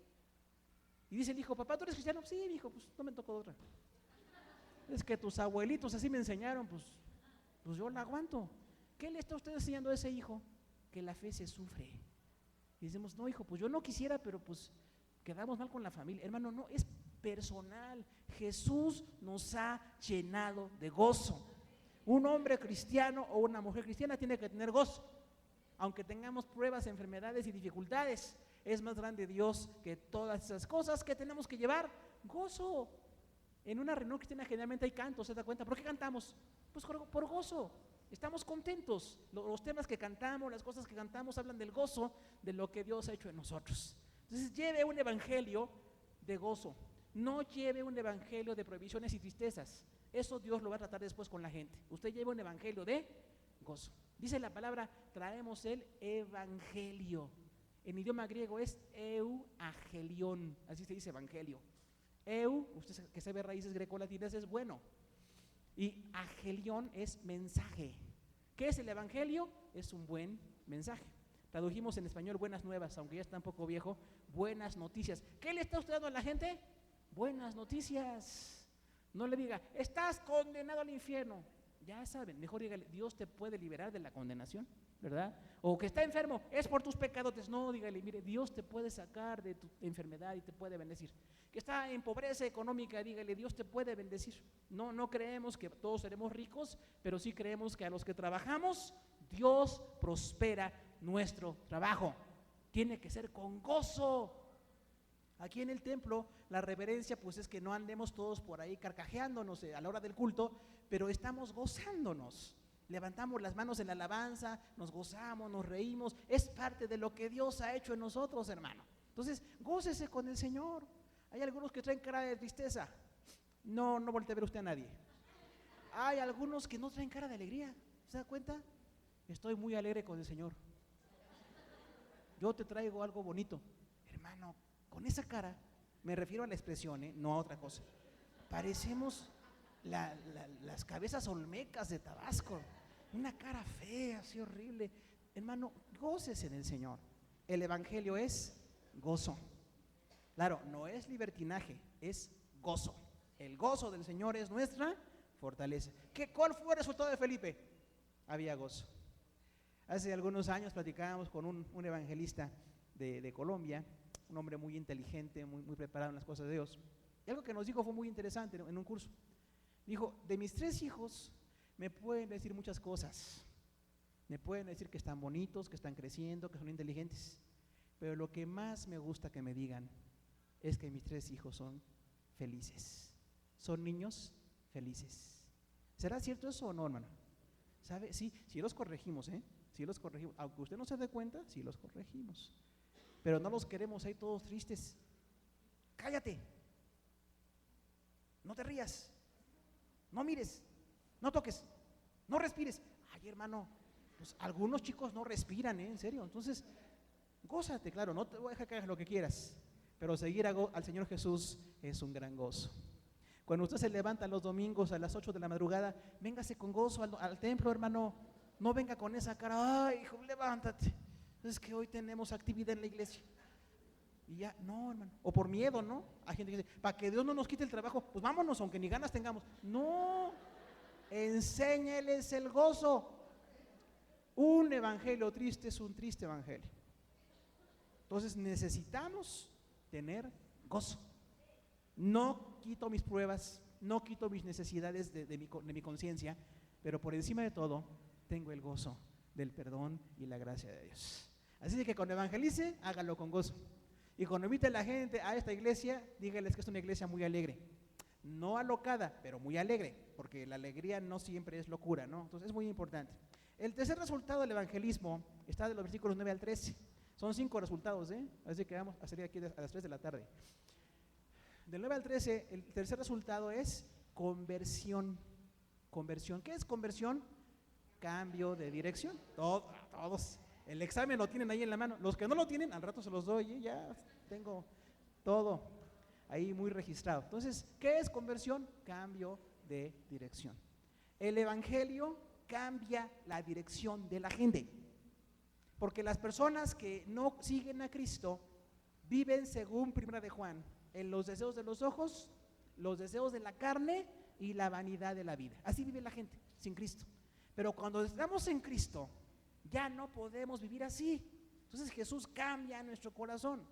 Y dice el hijo, papá, ¿tú eres cristiano? Sí, hijo, pues no me tocó otra. Es que tus abuelitos así me enseñaron, pues yo la aguanto. ¿Qué le está usted enseñando a ese hijo? Que la fe se sufre. Y decimos, no, hijo, pues yo no quisiera, pero pues quedamos mal con la familia. Hermano, no, es personal. Jesús nos ha llenado de gozo. Un hombre cristiano o una mujer cristiana tiene que tener gozo. Aunque tengamos pruebas, enfermedades y dificultades, es más grande Dios que todas esas cosas que tenemos que llevar. Gozo. En una reunión cristiana generalmente hay cantos, ¿se da cuenta? ¿Por qué cantamos? Pues por gozo. Estamos contentos. Los temas que cantamos, las cosas que cantamos hablan del gozo de lo que Dios ha hecho en nosotros. Entonces lleve un evangelio de gozo. No lleve un evangelio de prohibiciones y tristezas. Eso Dios lo va a tratar después con la gente. Usted lleva un evangelio de gozo. Dice la palabra, traemos el evangelio. En idioma griego es euangelion, así se dice evangelio. Usted que sabe raíces grecolatinas es bueno. Y angelión es mensaje. ¿Qué es el evangelio? Es un buen mensaje. Tradujimos en español buenas nuevas, aunque ya está un poco viejo, buenas noticias. ¿Qué le está usted dando a la gente? Buenas noticias. No le diga, estás condenado al infierno. Ya saben, mejor dígale, Dios te puede liberar de la condenación. ¿verdad? O que está enfermo, es por tus pecados. No, dígale, mire, Dios te puede sacar de tu enfermedad y te puede bendecir. Que está en pobreza económica, dígale, Dios te puede bendecir. No creemos que todos seremos ricos, pero sí creemos que a los que trabajamos, Dios prospera nuestro trabajo. Tiene que ser con gozo. Aquí en el templo, la reverencia pues es que no andemos todos por ahí carcajeándonos a la hora del culto, pero estamos gozándonos. Levantamos las manos en la alabanza, nos gozamos, nos reímos. Es parte de lo que Dios ha hecho en nosotros, hermano. Entonces, gócese con el Señor. Hay algunos que traen cara de tristeza. No voltee a ver usted a nadie. Hay algunos que no traen cara de alegría. ¿Se da cuenta? Estoy muy alegre con el Señor. Yo te traigo algo bonito. Hermano, con esa cara, me refiero a la expresión, no a otra cosa. Parecemos las cabezas olmecas de Tabasco. Una cara fea, así horrible. Hermano, gócese en el Señor. El evangelio es gozo. Claro, no es libertinaje, es gozo. El gozo del Señor es nuestra fortaleza. ¿Cuál fue el resultado de Felipe? Había gozo. Hace algunos años platicábamos con un evangelista de Colombia, un hombre muy inteligente, muy preparado en las cosas de Dios. Y algo que nos dijo fue muy interesante en un curso. Dijo, de mis 3 hijos me pueden decir muchas cosas. Me pueden decir que están bonitos, que están creciendo, que son inteligentes. Pero lo que más me gusta que me digan es que mis 3 hijos son felices. Son niños felices. ¿Será cierto eso o no, hermano? ¿Sabe? Sí los corregimos, sí los corregimos. Aunque usted no se dé cuenta, sí los corregimos. Pero no los queremos ahí todos tristes. Cállate. No te rías. No mires. No toques. No respires. Ay, hermano, pues algunos chicos no respiran, en serio. Entonces, gózate, claro, no te voy a dejar que hagas lo que quieras, pero seguir al Señor Jesús es un gran gozo. Cuando usted se levanta los domingos a las 8 de la madrugada, véngase con gozo al templo, hermano. No venga con esa cara, ay, hijo, levántate. Es que hoy tenemos actividad en la iglesia. Y ya, no, hermano. O por miedo, ¿no? Hay gente que dice, para que Dios no nos quite el trabajo, pues vámonos, aunque ni ganas tengamos. No, enséñeles el gozo. Un evangelio triste es un triste evangelio. Entonces necesitamos tener gozo. No quito mis pruebas, no quito mis necesidades de mi conciencia, pero por encima de todo tengo el gozo del perdón y la gracia de Dios. Así que cuando evangelice, hágalo con gozo. Y cuando invite a la gente a esta iglesia, dígales que es una iglesia muy alegre. No alocada, pero muy alegre, porque la alegría no siempre es locura, ¿no? Entonces es muy importante. El tercer resultado del evangelismo está de los versículos 9 al 13. Son 5 resultados, así que vamos a salir aquí a las 3 de la tarde. Del 9 al 13, el tercer resultado es conversión. Conversión. ¿Qué es conversión? Cambio de dirección. Todos. El examen lo tienen ahí en la mano. Los que no lo tienen, al rato se los doy, ya tengo todo ahí muy registrado. Entonces, ¿qué es conversión? Cambio de dirección. El evangelio cambia la dirección de la gente. Porque las personas que no siguen a Cristo viven según 1 de Juan, en los deseos de los ojos, los deseos de la carne y la vanidad de la vida. Así vive la gente sin Cristo. Pero cuando estamos en Cristo, ya no podemos vivir así. Entonces Jesús cambia nuestro corazón.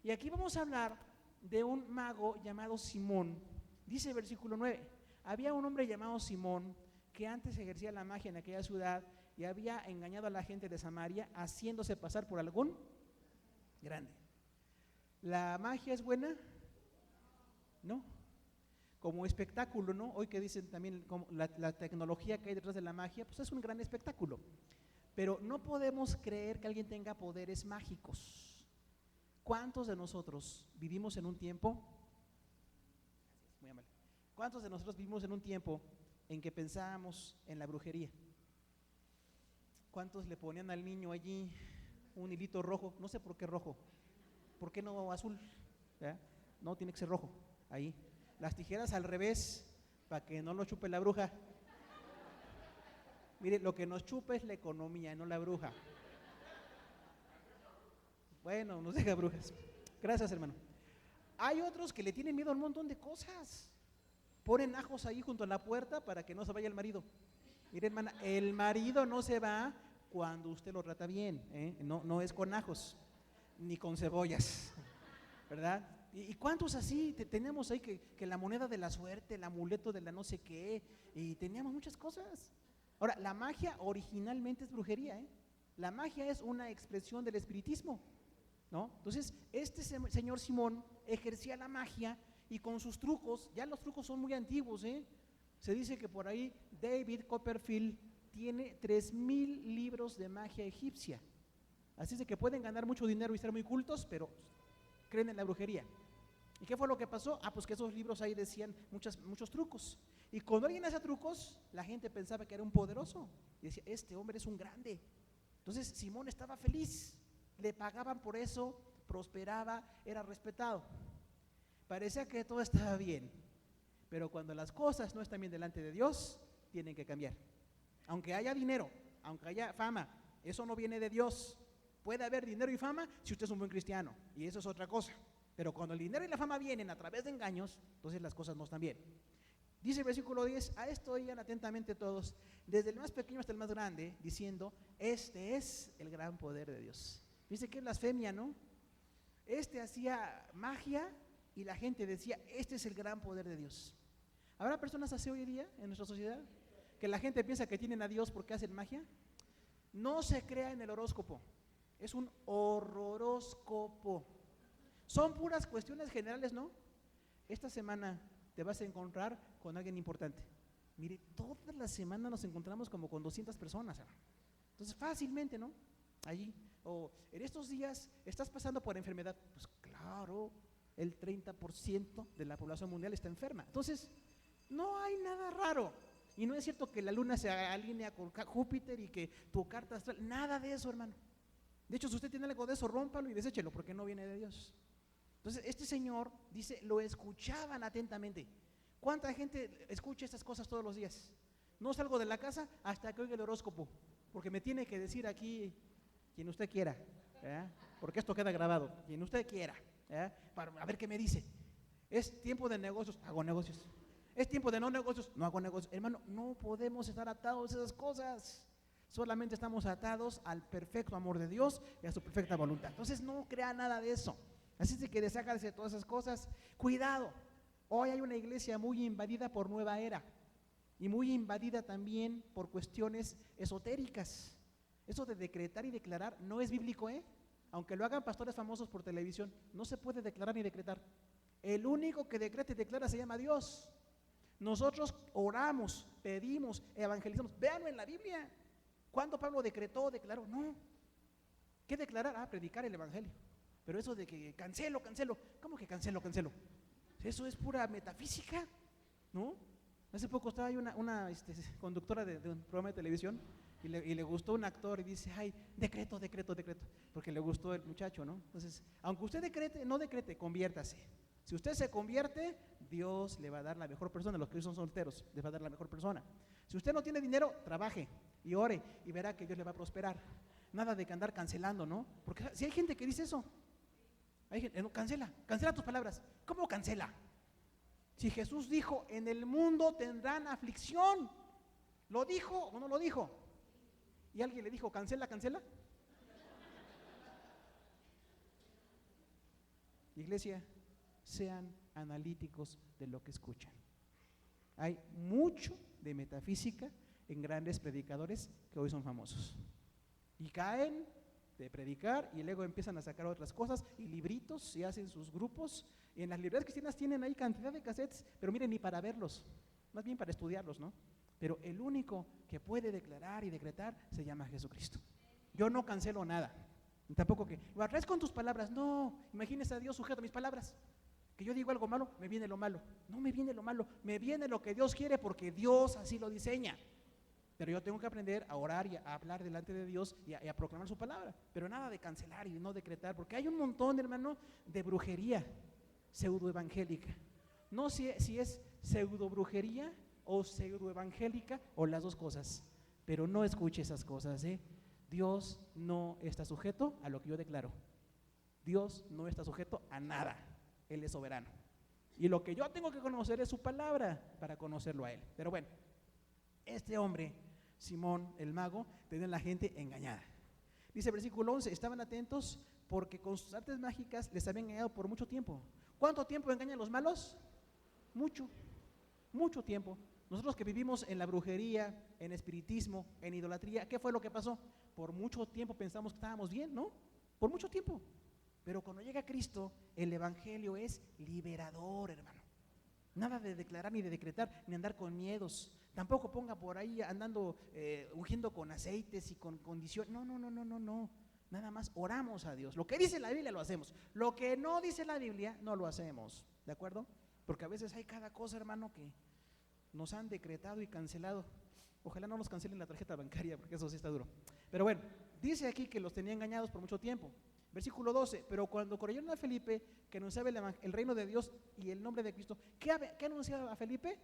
Y aquí vamos a hablar de un mago llamado Simón. Dice el versículo 9, había un hombre llamado Simón que antes ejercía la magia en aquella ciudad y había engañado a la gente de Samaria haciéndose pasar por algún grande. ¿La magia es buena? No. Como espectáculo, ¿no? Hoy que dicen también como la tecnología que hay detrás de la magia, pues es un gran espectáculo. Pero no podemos creer que alguien tenga poderes mágicos. ¿Cuántos de nosotros vivimos en un tiempo? Muy amable. ¿Cuántos de nosotros vivimos en un tiempo en que pensábamos en la brujería? ¿Cuántos le ponían al niño allí un hilito rojo? No sé por qué rojo. ¿Por qué no azul? ¿Ya? No, tiene que ser rojo. Ahí. Las tijeras al revés, para que no lo chupe la bruja. Mire, lo que nos chupa es la economía, no la bruja. Bueno, nos deja brujas. Gracias, hermano. Hay otros que le tienen miedo a un montón de cosas. Ponen ajos ahí junto a la puerta para que no se vaya el marido. Mire, hermana, el marido no se va cuando usted lo trata bien, ¿eh? No es con ajos, ni con cebollas, ¿verdad? ¿Y cuántos así tenemos ahí que la moneda de la suerte, el amuleto de la no sé qué, y teníamos muchas cosas? Ahora, la magia originalmente es brujería, ¿eh? La magia es una expresión del espiritismo, ¿no? Entonces, este señor Simón ejercía la magia y con sus trucos, ya los trucos son muy antiguos, ¿eh? Se dice que por ahí David Copperfield tiene 3,000 libros de magia egipcia. Así es de que pueden ganar mucho dinero y ser muy cultos, pero creen en la brujería. ¿Y qué fue lo que pasó? Pues que esos libros ahí decían muchos trucos. Y cuando alguien hacía trucos, la gente pensaba que era un poderoso. Y decía, este hombre es un grande. Entonces Simón estaba feliz, le pagaban por eso, prosperaba, era respetado. Parecía que todo estaba bien, pero cuando las cosas no están bien delante de Dios, tienen que cambiar. Aunque haya dinero, aunque haya fama, eso no viene de Dios. Puede haber dinero y fama si usted es un buen cristiano, y eso es otra cosa. Pero cuando el dinero y la fama vienen a través de engaños, entonces las cosas no están bien. Dice el versículo 10, a esto oían atentamente todos, desde el más pequeño hasta el más grande, diciendo, este es el gran poder de Dios. Dice que blasfemia, ¿no? Este hacía magia y la gente decía, este es el gran poder de Dios. ¿Habrá personas así hoy en día en nuestra sociedad? Que la gente piensa que tienen a Dios porque hacen magia. No se crea en el horóscopo, es un horroróscopo. Son puras cuestiones generales, ¿no? Esta semana te vas a encontrar con alguien importante. Mire, toda la semana nos encontramos como con 200 personas, hermano. Entonces, fácilmente, ¿no? Allí, o en estos días estás pasando por enfermedad. Pues claro, el 30% de la población mundial está enferma. Entonces, no hay nada raro. Y no es cierto que la luna se alinea con Júpiter y que tu carta astral, nada de eso, hermano. De hecho, si usted tiene algo de eso, rómpalo y deséchelo, porque no viene de Dios. Entonces, este señor dice, lo escuchaban atentamente. ¿Cuánta gente escucha estas cosas todos los días? No salgo de la casa hasta que oiga el horóscopo, porque me tiene que decir aquí quien usted quiera, ¿eh? Porque esto queda grabado, quien usted quiera, ¿eh? Para a ver qué me dice. Es tiempo de negocios, hago negocios. Es tiempo de no negocios, no hago negocios. Hermano, no podemos estar atados a esas cosas. Solamente estamos atados al perfecto amor de Dios y a su perfecta voluntad. Entonces no crea nada de eso. Así es que deshágase de todas esas cosas. Cuidado, hoy hay una iglesia muy invadida por nueva era y muy invadida también por cuestiones esotéricas. Eso de decretar y declarar no es bíblico, ¿eh? Aunque lo hagan pastores famosos por televisión, no se puede declarar ni decretar. El único que decreta y declara se llama Dios. Nosotros oramos, pedimos, evangelizamos. Véanlo en la Biblia. ¿Cuándo Pablo decretó, declaró? No. ¿Qué declarar? Predicar el evangelio. Pero eso de que cancelo, ¿cómo que cancelo? Eso es pura metafísica, ¿no? Hace poco estaba ahí una conductora de un programa de televisión y le gustó un actor y dice, ay, decreto, porque le gustó el muchacho, ¿no? Entonces, aunque usted decrete, no decrete, conviértase. Si usted se convierte, Dios le va a dar la mejor persona. Los que son solteros, les va a dar la mejor persona. Si usted no tiene dinero, trabaje y ore y verá que Dios le va a prosperar. Nada de que andar cancelando, ¿no? Porque si hay gente que dice eso, hay gente, no, cancela tus palabras. ¿Cómo cancela? Si Jesús dijo, en el mundo tendrán aflicción, ¿lo dijo o no lo dijo? Y alguien le dijo, cancela. Iglesia, sean analíticos de lo que escuchan. Hay mucho de metafísica en grandes predicadores que hoy son famosos. Y caen de predicar y luego empiezan a sacar otras cosas y libritos y hacen sus grupos. Y en las librerías cristianas tienen ahí cantidad de cassettes, pero miren, ni para verlos, más bien para estudiarlos, ¿no? Pero el único que puede declarar y decretar se llama Jesucristo. Yo no cancelo nada, tampoco que lo atraes con tus palabras. No, imagínese a Dios sujeto a mis palabras. Que yo digo algo malo, me viene lo malo. No me viene lo malo, me viene lo que Dios quiere porque Dios así lo diseña. Pero yo tengo que aprender a orar y a hablar delante de Dios y a proclamar su palabra. Pero nada de cancelar y no decretar, porque hay un montón, hermano, de brujería pseudoevangélica. No sé si es pseudobrujería o pseudoevangélica o las dos cosas, pero no escuche esas cosas, ¿eh? Dios no está sujeto a lo que yo declaro. Dios no está sujeto a nada. Él es soberano. Y lo que yo tengo que conocer es su palabra para conocerlo a Él. Pero bueno, este hombre Simón el mago, tenía la gente engañada. Dice el versículo 11, estaban atentos porque con sus artes mágicas les habían engañado por mucho tiempo. ¿Cuánto tiempo engañan los malos? Mucho, mucho tiempo. Nosotros que vivimos en la brujería, en espiritismo, en idolatría, ¿qué fue lo que pasó? Por mucho tiempo pensamos que estábamos bien, ¿no? Por mucho tiempo. Pero cuando llega Cristo, el evangelio es liberador, hermano. Nada de declarar ni de decretar, ni andar con miedos. Tampoco ponga por ahí andando ungiendo con aceites y con condiciones. No, no, no, no, no, no. Nada más oramos a Dios. Lo que dice la Biblia lo hacemos. Lo que no dice la Biblia no lo hacemos. ¿De acuerdo? Porque a veces hay cada cosa, hermano, que nos han decretado y cancelado. Ojalá no nos cancelen la tarjeta bancaria, porque eso sí está duro. Pero bueno, dice aquí que los tenía engañados por mucho tiempo. Versículo 12, pero cuando creyeron a Felipe, que anunciaba el reino de Dios y el nombre de Cristo, ¿qué anunciaba a Felipe?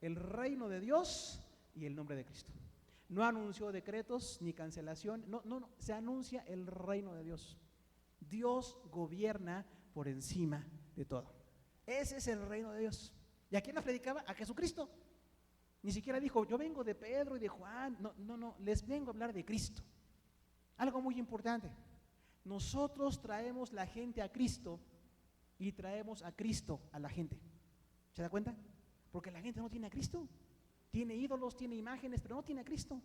El reino de Dios y el nombre de Cristo. No anunció decretos ni cancelación, no, se anuncia el reino de Dios. Dios gobierna por encima de todo. Ese es el reino de Dios. ¿Y a quién la predicaba? A Jesucristo. Ni siquiera dijo, yo vengo de Pedro y de Juan. No, no, no, les vengo a hablar de Cristo. Algo muy importante. Nosotros traemos la gente a Cristo y traemos a Cristo a la gente. ¿Se da cuenta? Porque la gente no tiene a Cristo. Tiene ídolos, tiene imágenes, pero no tiene a Cristo.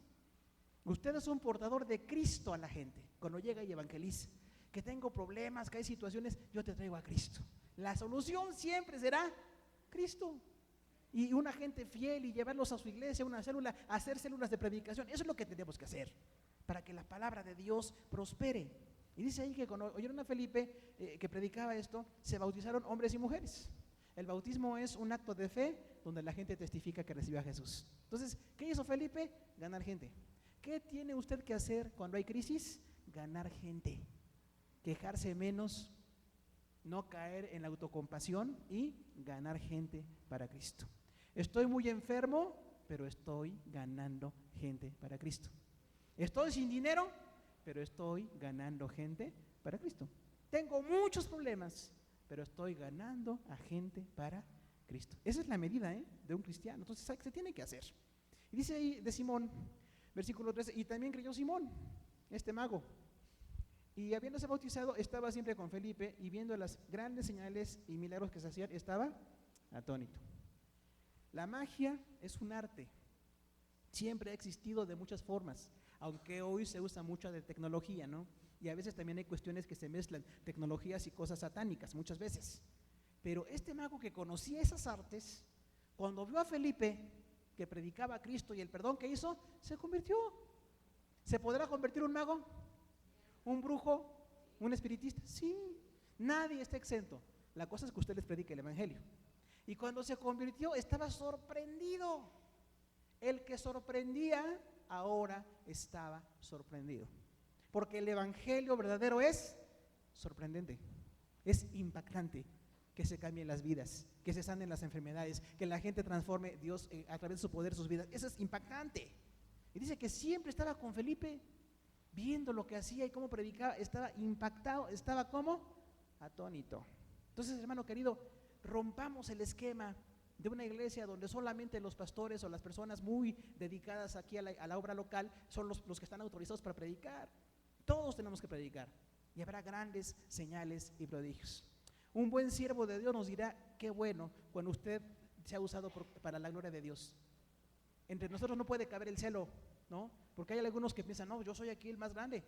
Usted es un portador de Cristo a la gente. Cuando llega y evangeliza, que tengo problemas, que hay situaciones, yo te traigo a Cristo. La solución siempre será Cristo. Y una gente fiel y llevarlos a su iglesia, a una célula, a hacer células de predicación. Eso es lo que tenemos que hacer para que la palabra de Dios prospere. Y dice ahí que cuando oyeron a Felipe que predicaba esto, se bautizaron hombres y mujeres. El bautismo es un acto de fe donde la gente testifica que recibió a Jesús. Entonces, ¿qué hizo Felipe? Ganar gente. ¿Qué tiene usted que hacer cuando hay crisis? Ganar gente. Quejarse menos, no caer en la autocompasión y ganar gente para Cristo. Estoy muy enfermo, pero estoy ganando gente para Cristo. Estoy sin dinero, pero estoy ganando gente para Cristo. Tengo muchos problemas, pero estoy ganando a gente para Cristo. Esa es la medida de un cristiano. Entonces se tiene que hacer. Y dice ahí de Simón, versículo 13, y también creyó Simón, este mago. Y habiéndose bautizado, estaba siempre con Felipe, y viendo las grandes señales y milagros que se hacían, estaba atónito. La magia es un arte. Siempre ha existido de muchas formas, aunque hoy se usa mucho de tecnología, ¿no? Y a veces también hay cuestiones que se mezclan, tecnologías y cosas satánicas, muchas veces. Pero este mago que conocía esas artes, cuando vio a Felipe, que predicaba a Cristo y el perdón que hizo, se convirtió. ¿Se podrá convertir un mago? ¿Un brujo? ¿Un espiritista? Sí, nadie está exento. La cosa es que usted les predique el evangelio. Y cuando se convirtió, estaba sorprendido. El que sorprendía, ahora estaba sorprendido. Porque el evangelio verdadero es sorprendente, es impactante, que se cambien las vidas, que se sanen las enfermedades, que la gente transforme Dios a través de su poder sus vidas. Eso es impactante. Y dice que siempre estaba con Felipe, viendo lo que hacía y cómo predicaba, estaba impactado, estaba como atónito. Entonces, hermano querido, rompamos el esquema de una iglesia donde solamente los pastores o las personas muy dedicadas aquí a la obra local son los que están autorizados para predicar. Todos tenemos que predicar y habrá grandes señales y prodigios. Un buen siervo de Dios nos dirá, qué bueno cuando usted se ha usado para la gloria de Dios. Entre nosotros no puede caber el celo, ¿no? Porque hay algunos que piensan, no, yo soy aquí el más grande,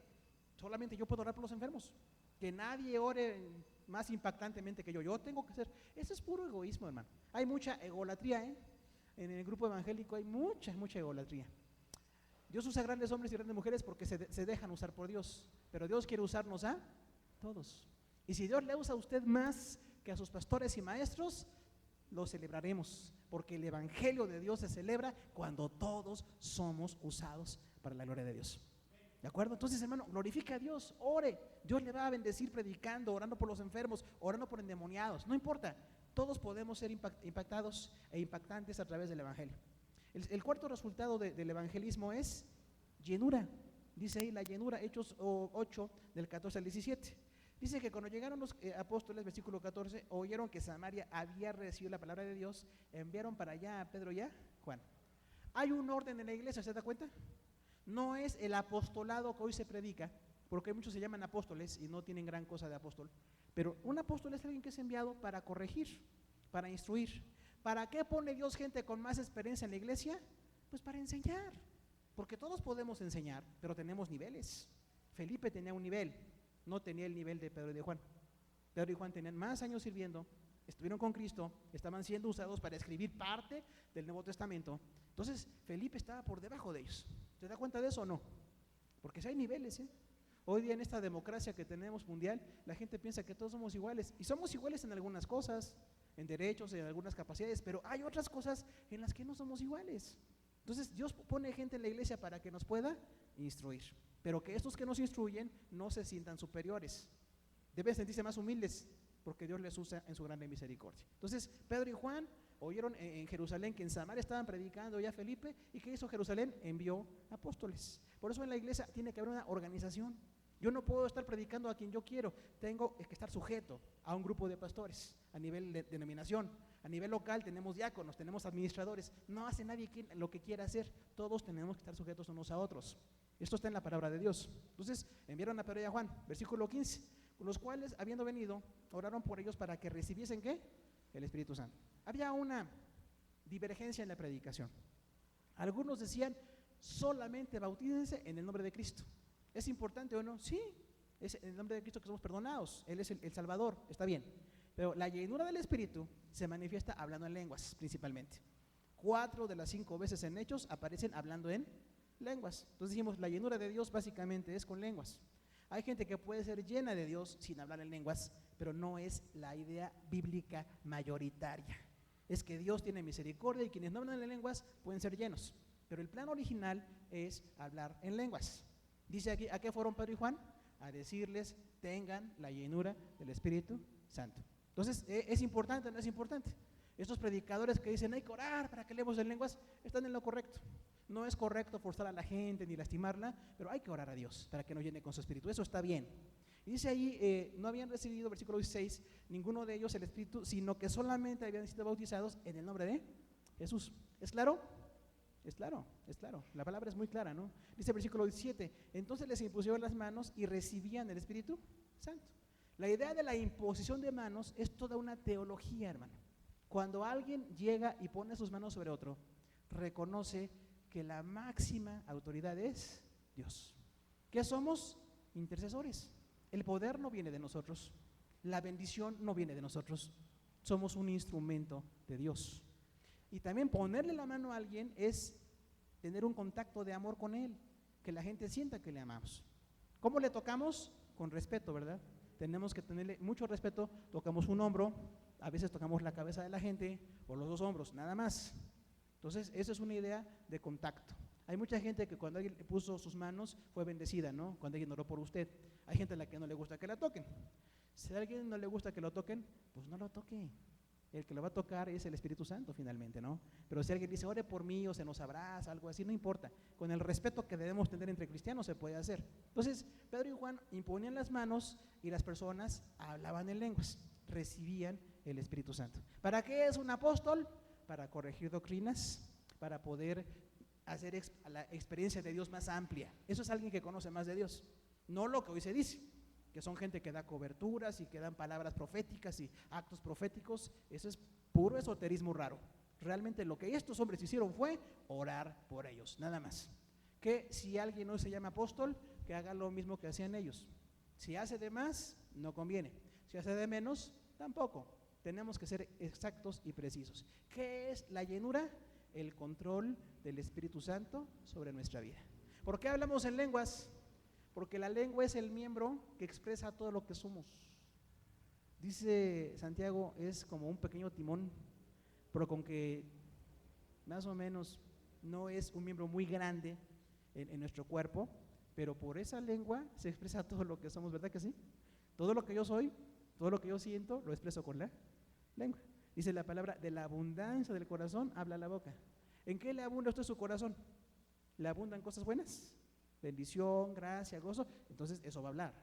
solamente yo puedo orar por los enfermos, que nadie ore más impactantemente que yo tengo que ser. Eso es puro egoísmo, hermano. Hay mucha egolatría, en el grupo evangélico hay mucha egolatría. Dios usa grandes hombres y grandes mujeres porque se dejan usar por Dios, pero Dios quiere usarnos a todos. Y si Dios le usa a usted más que a sus pastores y maestros, lo celebraremos, porque el evangelio de Dios se celebra cuando todos somos usados para la gloria de Dios. ¿De acuerdo? Entonces, hermano, glorifique a Dios, ore. Dios le va a bendecir predicando, orando por los enfermos, orando por endemoniados. No importa, todos podemos ser impactados e impactantes a través del evangelio. El cuarto resultado del evangelismo es llenura. Dice ahí la llenura, Hechos 8, del 14 al 17. Dice que cuando llegaron los apóstoles, versículo 14, oyeron que Samaria había recibido la palabra de Dios, enviaron para allá a Pedro y a Juan. Hay un orden en la iglesia, ¿se da cuenta? No es el apostolado que hoy se predica, porque muchos se llaman apóstoles y no tienen gran cosa de apóstol. Pero un apóstol es alguien que es enviado para corregir, para instruir. ¿Para qué pone Dios gente con más experiencia en la iglesia? Pues para enseñar, porque todos podemos enseñar, pero tenemos niveles. Felipe tenía un nivel, no tenía el nivel de Pedro y de Juan. Pedro y Juan tenían más años sirviendo, estuvieron con Cristo, estaban siendo usados para escribir parte del Nuevo Testamento. Entonces Felipe estaba por debajo de ellos. ¿Se da cuenta de eso o no? Porque si hay niveles, ¿eh? Hoy día en esta democracia que tenemos mundial, la gente piensa que todos somos iguales, y somos iguales en algunas cosas, en derechos, en algunas capacidades, pero hay otras cosas en las que no somos iguales. Entonces Dios pone gente en la iglesia para que nos pueda instruir, pero que estos que nos instruyen no se sientan superiores, deben sentirse más humildes, porque Dios les usa en su grande misericordia. Entonces Pedro y Juan oyeron en Jerusalén que en Samaria estaban predicando ya Felipe, y ¿qué hizo Jerusalén? Envió apóstoles. Por eso en la iglesia tiene que haber una organización. Yo no puedo estar predicando a quien yo quiero, tengo que estar sujeto a un grupo de pastores, a nivel de denominación. A nivel local tenemos diáconos, tenemos administradores, no hace nadie lo que quiera hacer, todos tenemos que estar sujetos unos a otros. Esto está en la palabra de Dios. Entonces enviaron a Pedro y a Juan, versículo 15, los cuales, habiendo venido, oraron por ellos para que recibiesen, ¿qué? El Espíritu Santo. Había una divergencia en la predicación. Algunos decían, solamente bautícense en el nombre de Cristo. ¿Es importante o no? Sí, es en el nombre de Cristo que somos perdonados, Él es el Salvador, está bien. Pero la llenura del Espíritu se manifiesta hablando en lenguas, principalmente. 4 de las 5 veces en Hechos aparecen hablando en lenguas. Entonces dijimos, la llenura de Dios básicamente es con lenguas. Hay gente que puede ser llena de Dios sin hablar en lenguas, pero no es la idea bíblica mayoritaria. Es que Dios tiene misericordia y quienes no hablan en lenguas pueden ser llenos. Pero el plan original es hablar en lenguas. Dice aquí, ¿a qué fueron Pedro y Juan? A decirles, tengan la llenura del Espíritu Santo. Entonces, ¿es importante o no es importante? Estos predicadores que dicen, hay que orar para que leemos en lenguas, están en lo correcto. No es correcto forzar a la gente ni lastimarla, pero hay que orar a Dios para que nos llene con su Espíritu. Eso está bien. Y dice ahí, no habían recibido, versículo 16, ninguno de ellos el Espíritu, sino que solamente habían sido bautizados en el nombre de Jesús. ¿Es claro? Es claro, es claro. La palabra es muy clara, ¿no? Dice versículo 17, entonces les impusieron las manos y recibían el Espíritu Santo. La idea de la imposición de manos es toda una teología, hermano. Cuando alguien llega y pone sus manos sobre otro, reconoce que la máxima autoridad es Dios. ¿Qué somos? Intercesores. El poder no viene de nosotros, la bendición no viene de nosotros, somos un instrumento de Dios. Y también ponerle la mano a alguien es tener un contacto de amor con él, que la gente sienta que le amamos. ¿Cómo le tocamos? Con respeto, ¿verdad? Tenemos que tenerle mucho respeto, tocamos un hombro, a veces tocamos la cabeza de la gente o los 2 hombros, nada más. Entonces, esa es una idea de contacto. Hay mucha gente que cuando alguien le puso sus manos fue bendecida, ¿no? Cuando alguien oró por usted. Hay gente a la que no le gusta que la toquen. Si a alguien no le gusta que lo toquen, pues no lo toque. El que lo va a tocar es el Espíritu Santo finalmente, ¿no? Pero si alguien dice, ore por mí, o se nos abraza, algo así, no importa. Con el respeto que debemos tener entre cristianos se puede hacer. Entonces, Pedro y Juan imponían las manos y las personas hablaban en lenguas, recibían el Espíritu Santo. ¿Para qué es un apóstol? Para corregir doctrinas, para poder hacer la experiencia de Dios más amplia. Eso es alguien que conoce más de Dios, no lo que hoy se dice, que son gente que da coberturas y que dan palabras proféticas y actos proféticos. Eso es puro esoterismo raro. Realmente lo que estos hombres hicieron fue orar por ellos, nada más. Que si alguien hoy se llama apóstol, que haga lo mismo que hacían ellos. Si hace de más, no conviene. Si hace de menos, tampoco. Tenemos que ser exactos y precisos. ¿Qué es la llenura? El control del Espíritu Santo sobre nuestra vida. ¿Por qué hablamos en lenguas? Porque la lengua es el miembro que expresa todo lo que somos. Dice Santiago, es como un pequeño timón, pero con que más o menos no es un miembro muy grande en nuestro cuerpo, pero por esa lengua se expresa todo lo que somos, ¿verdad que sí? Todo lo que yo soy, todo lo que yo siento, lo expreso con la lengua. Dice la palabra, de la abundancia del corazón habla la boca. ¿En qué le abunda usted su corazón? ¿Le abundan cosas buenas? Bendición, gracia, gozo, entonces eso va a hablar.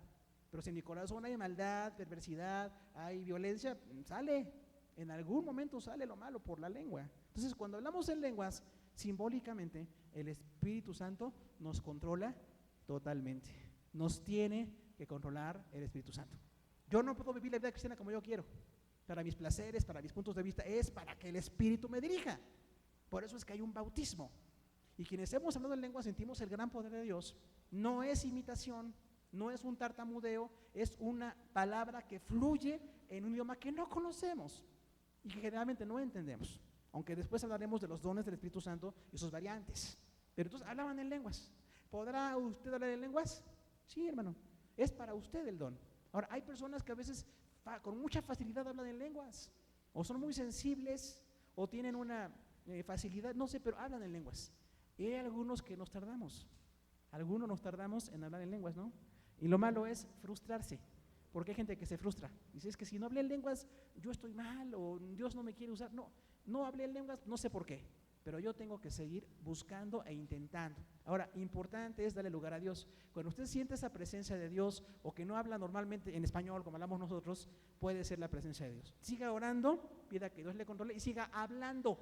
Pero si en mi corazón hay maldad, perversidad, hay violencia, sale, en algún momento sale lo malo por la lengua. Entonces cuando hablamos en lenguas, simbólicamente, el Espíritu Santo nos controla totalmente. Nos tiene que controlar el Espíritu Santo. Yo no puedo vivir la vida cristiana como yo quiero, para mis placeres, para mis puntos de vista, es para que el Espíritu me dirija. Por eso es que hay un bautismo. Y quienes hemos hablado en lengua sentimos el gran poder de Dios. No es imitación, no es un tartamudeo, es una palabra que fluye en un idioma que no conocemos y que generalmente no entendemos. Aunque después hablaremos de los dones del Espíritu Santo y sus variantes. Pero entonces hablaban en lenguas. ¿Podrá usted hablar en lenguas? Sí, hermano, es para usted el don. Ahora, hay personas que a veces con mucha facilidad hablan en lenguas, o son muy sensibles, o tienen una facilidad, no sé, pero hablan en lenguas. Y hay algunos que nos tardamos en hablar en lenguas, ¿no? Y lo malo es frustrarse, porque hay gente que se frustra. Dice, es que si no hablé en lenguas, yo estoy mal, o Dios no me quiere usar. No hablé en lenguas, no sé por qué, pero yo tengo que seguir buscando e intentando. Ahora, importante es darle lugar a Dios. Cuando usted siente esa presencia de Dios, o que no habla normalmente en español como hablamos nosotros, puede ser la presencia de Dios. Siga orando, pida que Dios le controle y siga hablando.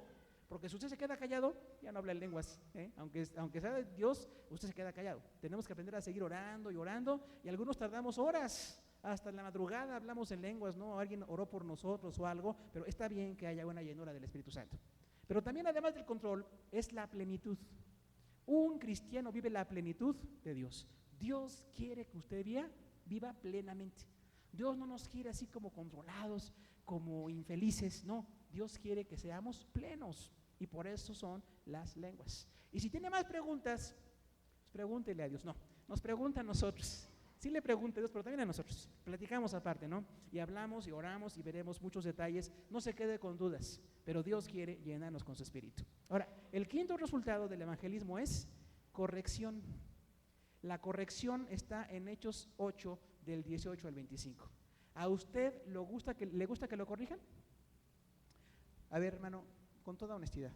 Porque si usted se queda callado, ya no habla en lenguas, ¿eh? Aunque sea de Dios, usted se queda callado. Tenemos que aprender a seguir orando, y algunos tardamos horas, hasta en la madrugada hablamos en lenguas, ¿no? Alguien oró por nosotros o algo, pero está bien que haya una llenura del Espíritu Santo. Pero también, además del control, es la plenitud. Un cristiano vive la plenitud de Dios. Dios quiere que usted viva plenamente. Dios no nos quiere así como controlados, como infelices, no. Dios quiere que seamos plenos, y por eso son las lenguas. Y si tiene más preguntas, pues pregúntele a Dios. No, nos pregunta a nosotros. Sí le pregunta a Dios, pero también a nosotros. Platicamos aparte, ¿no? Y hablamos y oramos y veremos muchos detalles. No se quede con dudas, pero Dios quiere llenarnos con su Espíritu. Ahora, el quinto resultado del evangelismo es corrección. La corrección está en Hechos 8, del 18 al 25. ¿A usted le gusta que lo corrijan? A ver, hermano, con toda honestidad,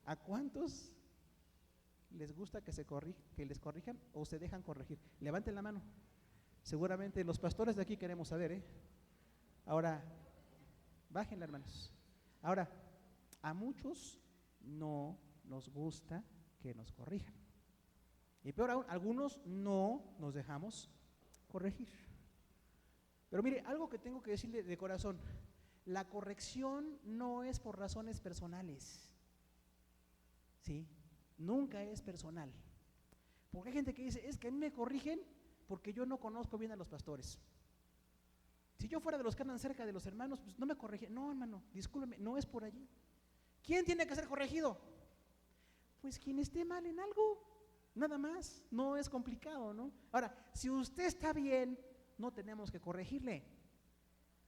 ¿a cuántos les gusta que les corrijan o se dejan corregir? Levanten la mano. Seguramente los pastores de aquí queremos saber, ¿eh? Ahora, bájenla, hermanos. Ahora, a muchos no nos gusta que nos corrijan. Y peor aún, algunos no nos dejamos corregir. Pero mire, algo que tengo que decirle de corazón: la corrección no es por razones personales, ¿sí? Nunca es personal. Porque hay gente que dice, es que a mí me corrigen porque yo no conozco bien a los pastores. Si yo fuera de los que andan cerca de los hermanos, pues no me corrigen. No, hermano, discúlpeme, no es por allí. ¿Quién tiene que ser corregido? Pues quien esté mal en algo, nada más. No es complicado, ¿no? Ahora, si usted está bien, no tenemos que corregirle.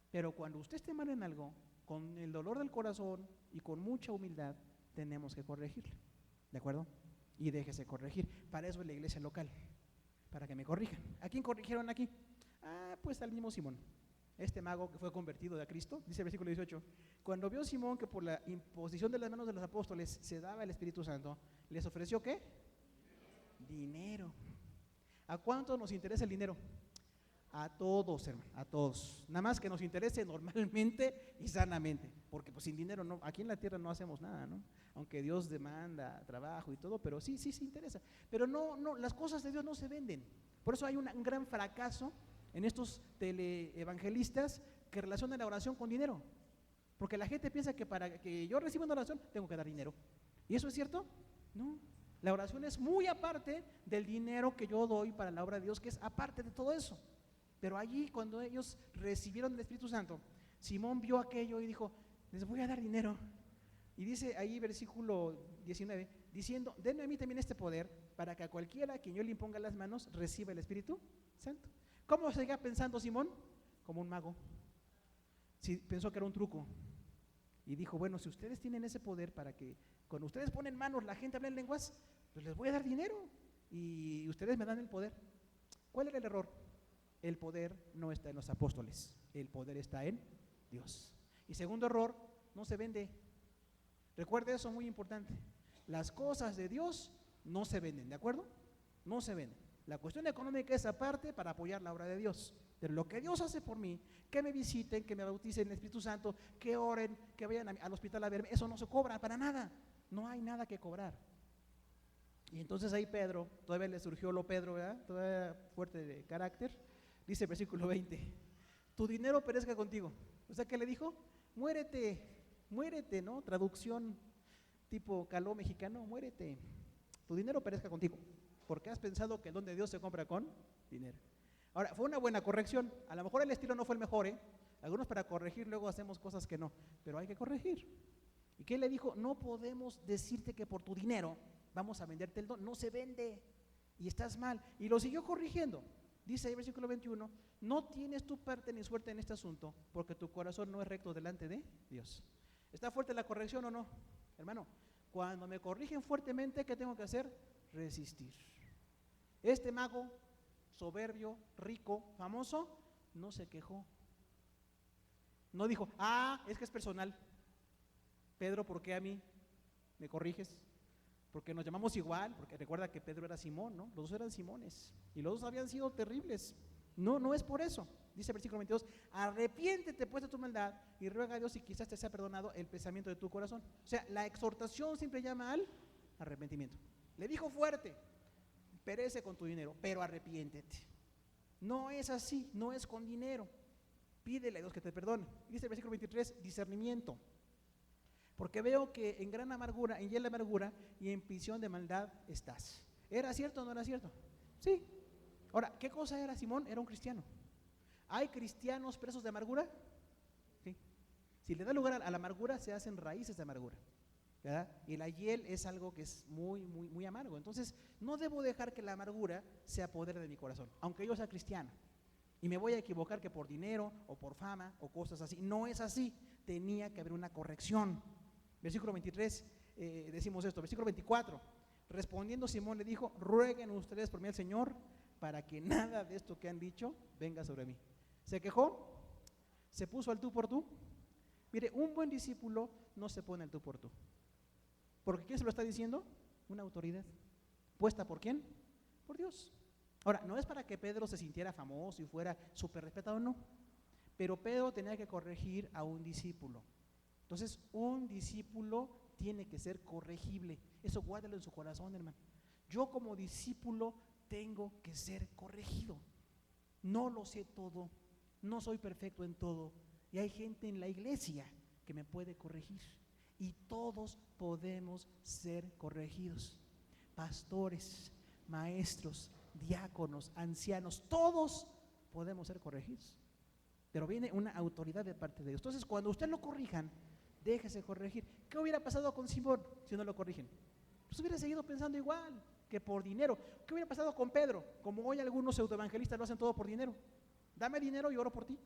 Pero cuando usted esté mal en algo, con el dolor del corazón y con mucha humildad, tenemos que corregirle. ¿De acuerdo? Y déjese corregir. Para eso es la iglesia local, para que me corrijan. ¿A quién corrigieron aquí? Pues al mismo Simón, este mago que fue convertido a Cristo. Dice el versículo 18: cuando vio Simón que por la imposición de las manos de los apóstoles se daba el Espíritu Santo, ¿les ofreció qué? Dinero. ¿A cuántos nos interesa el dinero? A todos, hermano, a todos. Nada más que nos interese normalmente y sanamente, porque pues sin dinero no, aquí en la tierra no hacemos nada, ¿no? Aunque Dios demanda trabajo y todo, pero sí se interesa. Pero no, las cosas de Dios no se venden. Por eso hay un gran fracaso en estos teleevangelistas que relacionan la oración con dinero. Porque la gente piensa que para que yo reciba una oración tengo que dar dinero. ¿Y eso es cierto? No. La oración es muy aparte del dinero que yo doy para la obra de Dios, que es aparte de todo eso. Pero allí, cuando ellos recibieron el Espíritu Santo, Simón vio aquello y dijo, les voy a dar dinero. Y dice ahí versículo 19, diciendo, denme a mí también este poder, para que a cualquiera a quien yo le imponga las manos reciba el Espíritu Santo. ¿Cómo seguía pensando Simón? Como un mago. Sí, pensó que era un truco. Y dijo, bueno, si ustedes tienen ese poder para que cuando ustedes ponen manos la gente habla en lenguas, pues les voy a dar dinero y ustedes me dan el poder. ¿Cuál era el error? El poder no está en los apóstoles, el poder está en Dios. Y segundo error, no se vende. Recuerde eso, muy importante. Las cosas de Dios no se venden, ¿de acuerdo? No se venden. La cuestión económica es aparte para apoyar la obra de Dios. Pero lo que Dios hace por mí, que me visiten, que me bauticen en el Espíritu Santo, que oren, que vayan al hospital a verme, eso no se cobra para nada. no hay nada que cobrar. Y entonces ahí Pedro, todavía le surgió lo Pedro, ¿verdad? Todavía fuerte de carácter, dice el versículo 20, tu dinero perezca contigo. O sea, ¿qué le dijo? Muérete, muérete, ¿no? Traducción tipo caló mexicano, muérete, tu dinero perezca contigo, porque has pensado que el don de Dios se compra con dinero. Ahora, fue una buena corrección, a lo mejor el estilo no fue el mejor, ¿eh? Algunos para corregir luego hacemos cosas que no, pero hay que corregir. ¿Y qué le dijo? No podemos decirte que por tu dinero vamos a venderte el don, no se vende y estás mal. Y lo siguió corrigiendo. Dice ahí versículo 21, no tienes tu parte ni suerte en este asunto, porque tu corazón no es recto delante de Dios. ¿Está fuerte la corrección o no? Hermano, cuando me corrigen fuertemente, ¿qué tengo que hacer? Resistir. Este mago, soberbio, rico, famoso, no se quejó. No dijo, es que es personal. Pedro, ¿por qué a mí me corriges? Porque nos llamamos igual, porque recuerda que Pedro era Simón, ¿no? Los dos eran Simones y los dos habían sido terribles. No, no es por eso. Dice el versículo 22, arrepiéntete pues de tu maldad y ruega a Dios y quizás te sea perdonado el pensamiento de tu corazón. O sea, la exhortación siempre llama al arrepentimiento. Le dijo fuerte, perece con tu dinero, pero arrepiéntete. No es así, no es con dinero. Pídele a Dios que te perdone. Dice el versículo 23, discernimiento. Porque veo que en gran amargura, en hiel de amargura y en prisión de maldad estás. ¿Era cierto o no era cierto? Sí. Ahora, ¿qué cosa era Simón? Era un cristiano. ¿Hay cristianos presos de amargura? Sí. Si le da lugar a la amargura, se hacen raíces de amargura, ¿verdad? Y la hiel es algo que es muy, muy, muy amargo. Entonces, no debo dejar que la amargura se apodere de mi corazón, aunque yo sea cristiano. Y me voy a equivocar que por dinero o por fama o cosas así. No es así. Tenía que haber una corrección. Versículo 23, decimos esto. Versículo 24, respondiendo Simón le dijo, rueguen ustedes por mí al Señor para que nada de esto que han dicho venga sobre mí. ¿Se quejó? ¿Se puso al tú por tú? Mire, un buen discípulo no se pone al tú por tú. ¿Porque quién se lo está diciendo? Una autoridad. ¿Puesta por quién? Por Dios. Ahora, no es para que Pedro se sintiera famoso y fuera súper respetado, no. Pero Pedro tenía que corregir a un discípulo. Entonces, un discípulo tiene que ser corregible. Eso guárdalo en su corazón, hermano. Yo como discípulo tengo que ser corregido. No lo sé todo, no soy perfecto en todo. Y hay gente en la iglesia que me puede corregir. Y todos podemos ser corregidos. Pastores, maestros, diáconos, ancianos, todos podemos ser corregidos. Pero viene una autoridad de parte de Dios. Entonces, cuando usted lo corrijan, déjese corregir. ¿Qué hubiera pasado con Simón si no lo corrigen? Pues hubiera seguido pensando igual, que por dinero. ¿Qué hubiera pasado con Pedro? Como hoy algunos pseudoevangelistas lo hacen todo por dinero. Dame dinero y oro por ti.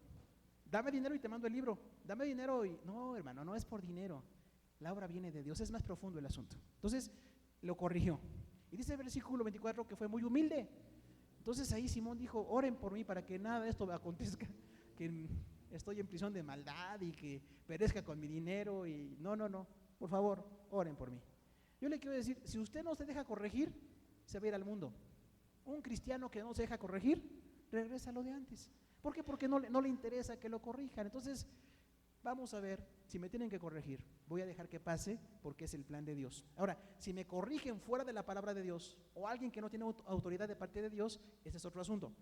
Dame dinero y te mando el libro. Dame dinero y... No, hermano, no es por dinero. La obra viene de Dios, es más profundo el asunto. Entonces, lo corrigió. Y dice el versículo 24 que fue muy humilde. Entonces ahí Simón dijo, oren por mí para que nada de esto me acontezca, que estoy en prisión de maldad y que perezca con mi dinero y no, por favor, oren por mí. Yo le quiero decir, si usted no se deja corregir, se va a ir al mundo. Un cristiano que no se deja corregir, regresa a lo de antes. ¿Por qué? Porque no le interesa que lo corrijan. Entonces, vamos a ver, si me tienen que corregir, voy a dejar que pase porque es el plan de Dios. Ahora, si me corrigen fuera de la palabra de Dios o alguien que no tiene autoridad de parte de Dios, ese es otro asunto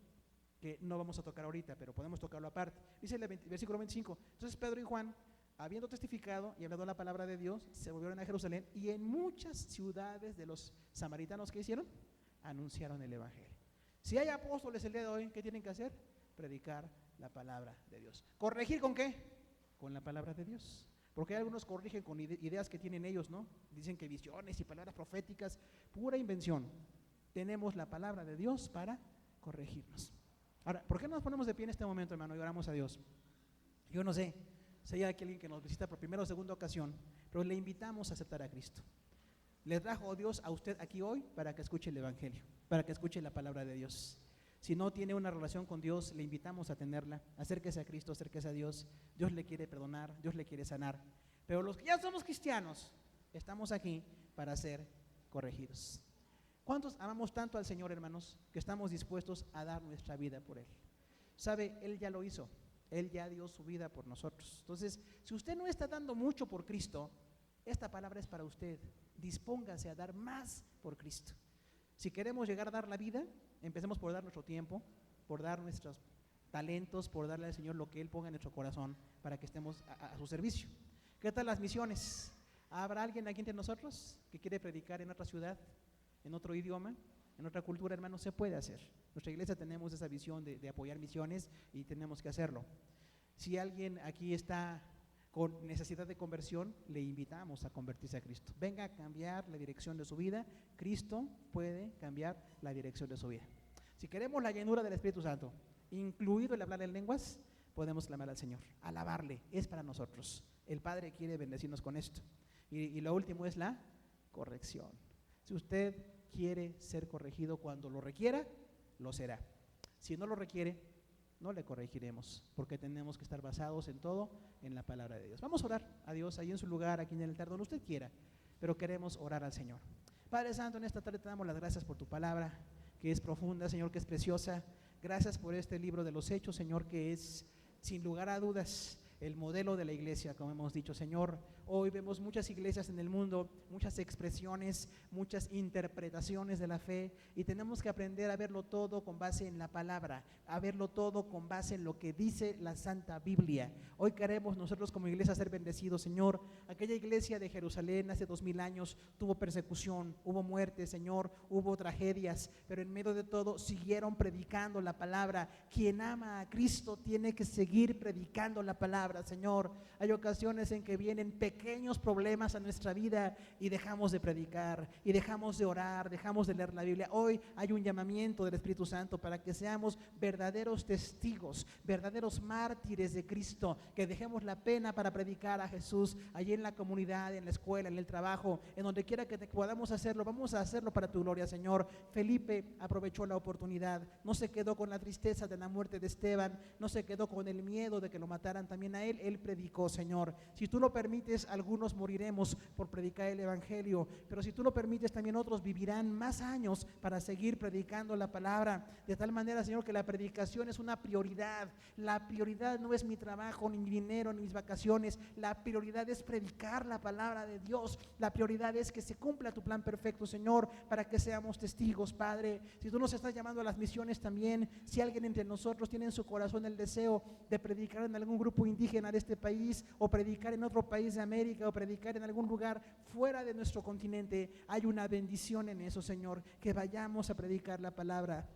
que no vamos a tocar ahorita, pero podemos tocarlo aparte. Dice el versículo 25, entonces Pedro y Juan, habiendo testificado y hablado la palabra de Dios, se volvieron a Jerusalén y en muchas ciudades de los samaritanos, ¿qué hicieron? Anunciaron el evangelio. Si hay apóstoles el día de hoy, ¿qué tienen que hacer? Predicar la palabra de Dios. ¿Corregir con qué? Con la palabra de Dios. Porque algunos corrigen con ideas que tienen ellos, ¿no? Dicen que visiones y palabras proféticas, pura invención. Tenemos la palabra de Dios para corregirnos. Ahora, ¿por qué no nos ponemos de pie en este momento, hermano, y oramos a Dios? Yo no sé si hay alguien que nos visita por primera o segunda ocasión, pero le invitamos a aceptar a Cristo. Le trajo Dios a usted aquí hoy para que escuche el evangelio, para que escuche la palabra de Dios. Si no tiene una relación con Dios, le invitamos a tenerla. Acérquese a Cristo, acérquese a Dios. Dios le quiere perdonar, Dios le quiere sanar. Pero los que ya somos cristianos, estamos aquí para ser corregidos. ¿Cuántos amamos tanto al Señor, hermanos, que estamos dispuestos a dar nuestra vida por Él? ¿Sabe? Él ya lo hizo. Él ya dio su vida por nosotros. Entonces, si usted no está dando mucho por Cristo, esta palabra es para usted. dispóngase a dar más por Cristo. Si queremos llegar a dar la vida, empecemos por dar nuestro tiempo, por dar nuestros talentos, por darle al Señor lo que Él ponga en nuestro corazón para que estemos a su servicio. ¿Qué tal las misiones? ¿Habrá alguien aquí entre nosotros que quiere predicar en otra ciudad, en otro idioma, en otra cultura, hermano? Se puede hacer. Nuestra iglesia tenemos esa visión de apoyar misiones y tenemos que hacerlo. Si alguien aquí está con necesidad de conversión, le invitamos a convertirse a Cristo. Venga a cambiar la dirección de su vida. Cristo puede cambiar la dirección de su vida. Si queremos la llenura del Espíritu Santo, incluido el hablar en lenguas, podemos clamar al Señor, alabarle, es para nosotros. El Padre quiere bendecirnos con esto. Y lo último es la corrección. Si usted quiere ser corregido cuando lo requiera, lo será. Si no lo requiere, no le corregiremos, porque tenemos que estar basados en todo, en la palabra de Dios. Vamos a orar a Dios ahí en su lugar, aquí en el altar, donde usted quiera, pero queremos orar al Señor. Padre Santo, en esta tarde te damos las gracias por tu palabra, que es profunda, Señor, que es preciosa. Gracias por este libro de los Hechos, Señor, que es, sin lugar a dudas, el modelo de la iglesia, como hemos dicho, Señor. Hoy vemos muchas iglesias en el mundo, muchas expresiones, muchas interpretaciones de la fe, y tenemos que aprender a verlo todo con base en la palabra, a verlo todo con base en lo que dice la Santa Biblia. Hoy queremos nosotros como iglesia ser bendecidos, Señor. Aquella iglesia de Jerusalén hace 2000 años tuvo persecución, hubo muerte, Señor, hubo tragedias, pero en medio de todo siguieron predicando la palabra. Quien ama a Cristo tiene que seguir predicando la palabra, Señor. Hay ocasiones en que vienen pequeños problemas a nuestra vida y dejamos de predicar, y dejamos de orar, dejamos de leer la Biblia. Hoy hay un llamamiento del Espíritu Santo para que seamos verdaderos testigos, verdaderos mártires de Cristo, que dejemos la pena para predicar a Jesús allí en la comunidad, en la escuela, en el trabajo, en donde quiera que podamos hacerlo. Vamos a hacerlo para tu gloria, Señor. Felipe aprovechó la oportunidad, no se quedó con la tristeza de la muerte de Esteban, no se quedó con el miedo de que lo mataran también a él predicó, Señor. Si tú lo permites, algunos moriremos por predicar el evangelio, pero si tú lo permites, también otros vivirán más años para seguir predicando la palabra, de tal manera, Señor, que la predicación es una prioridad. La prioridad no es mi trabajo, ni mi dinero, ni mis vacaciones. La prioridad es predicar la palabra de Dios. La prioridad es que se cumpla tu plan perfecto, Señor, para que seamos testigos, Padre. Si tú nos estás llamando a las misiones también, si alguien entre nosotros tiene en su corazón el deseo de predicar en algún grupo indígena de este país, o predicar en otro país de América, o predicar en algún lugar fuera de nuestro continente, hay una bendición en eso, Señor, que vayamos a predicar la palabra.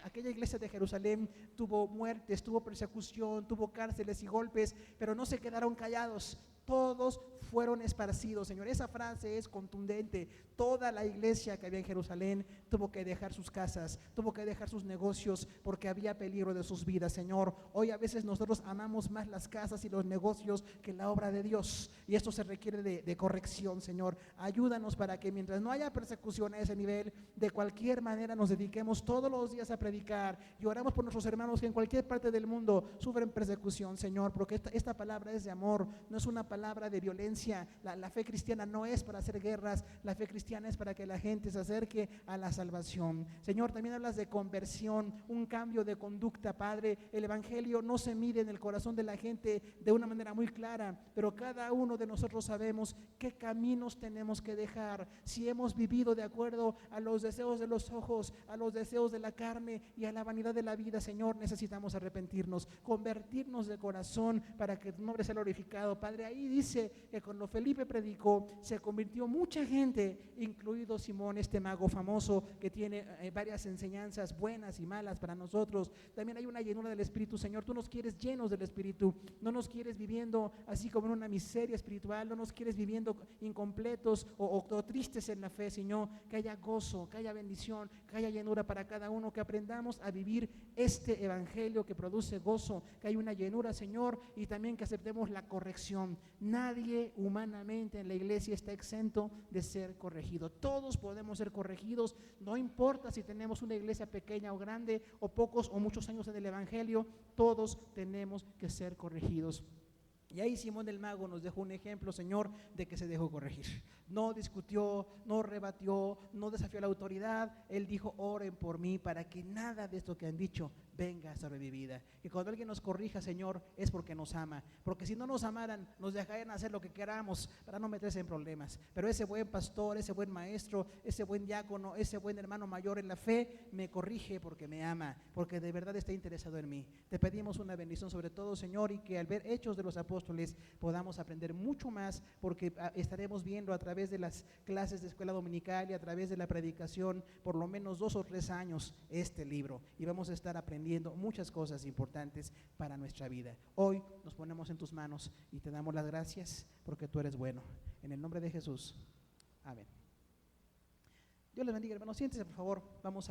Aquella iglesia de Jerusalén tuvo muertes, tuvo persecución, tuvo cárceles y golpes, pero no se quedaron callados. Todos fueron esparcidos, Señor. Esa frase es contundente. Toda la iglesia que había en Jerusalén tuvo que dejar sus casas, tuvo que dejar sus negocios, porque había peligro de sus vidas, Señor. Hoy a veces nosotros amamos más las casas y los negocios que la obra de Dios, y esto se requiere de corrección, Señor. Ayúdanos para que mientras no haya persecución a ese nivel, de cualquier manera nos dediquemos todos los días a predicar, y oramos por nuestros hermanos que en cualquier parte del mundo sufren persecución, Señor, porque esta palabra es de amor, no es una palabra de violencia. La fe cristiana no es para hacer guerras, la fe cristiana es para que la gente se acerque a la salvación. Señor, también hablas de conversión, un cambio de conducta, Padre. El evangelio no se mide en el corazón de la gente de una manera muy clara, pero cada uno de nosotros sabemos qué caminos tenemos que dejar. Si hemos vivido de acuerdo a los deseos de los ojos, a los deseos de la carne y a la vanidad de la vida, Señor, necesitamos arrepentirnos, convertirnos de corazón para que tu nombre sea glorificado, Padre. Ahí dice que cuando Felipe predicó, se convirtió mucha gente, incluido Simón, este mago famoso que tiene varias enseñanzas buenas y malas para nosotros. También hay una llenura del Espíritu, Señor. Tú nos quieres llenos del Espíritu, no nos quieres viviendo así como en una miseria espiritual, no nos quieres viviendo incompletos o tristes en la fe, sino que haya gozo, que haya bendición, que haya llenura para cada uno, que aprendamos a vivir este evangelio que produce gozo, que hay una llenura, Señor, y también que aceptemos la corrección. Nadie humanamente en la iglesia está exento de ser corregido. Todos podemos ser corregidos, no importa si tenemos una iglesia pequeña o grande, o pocos o muchos años en el evangelio, todos tenemos que ser corregidos. Y ahí Simón el Mago nos dejó un ejemplo, Señor, de que se dejó corregir. No discutió, no rebatió, no desafió a la autoridad. Él dijo, oren por mí para que nada de esto que han dicho venga sobre mi vida. Que cuando alguien nos corrija, Señor, es porque nos ama. Porque si no nos amaran, nos dejarían hacer lo que queramos para no meterse en problemas. Pero ese buen pastor, ese buen maestro, ese buen diácono, ese buen hermano mayor en la fe, me corrige porque me ama, porque de verdad está interesado en mí. Te pedimos una bendición sobre todo, Señor, y que al ver Hechos de los Apóstoles podamos aprender mucho más, porque estaremos viendo a través de las clases de escuela dominical y a través de la predicación por lo menos 2 o 3 años este libro, y vamos a estar aprendiendo muchas cosas importantes para nuestra vida. Hoy nos ponemos en tus manos y te damos las gracias porque tú eres bueno. En el nombre de Jesús, amén. Dios les bendiga, hermanos. Siéntese, por favor. Vamos a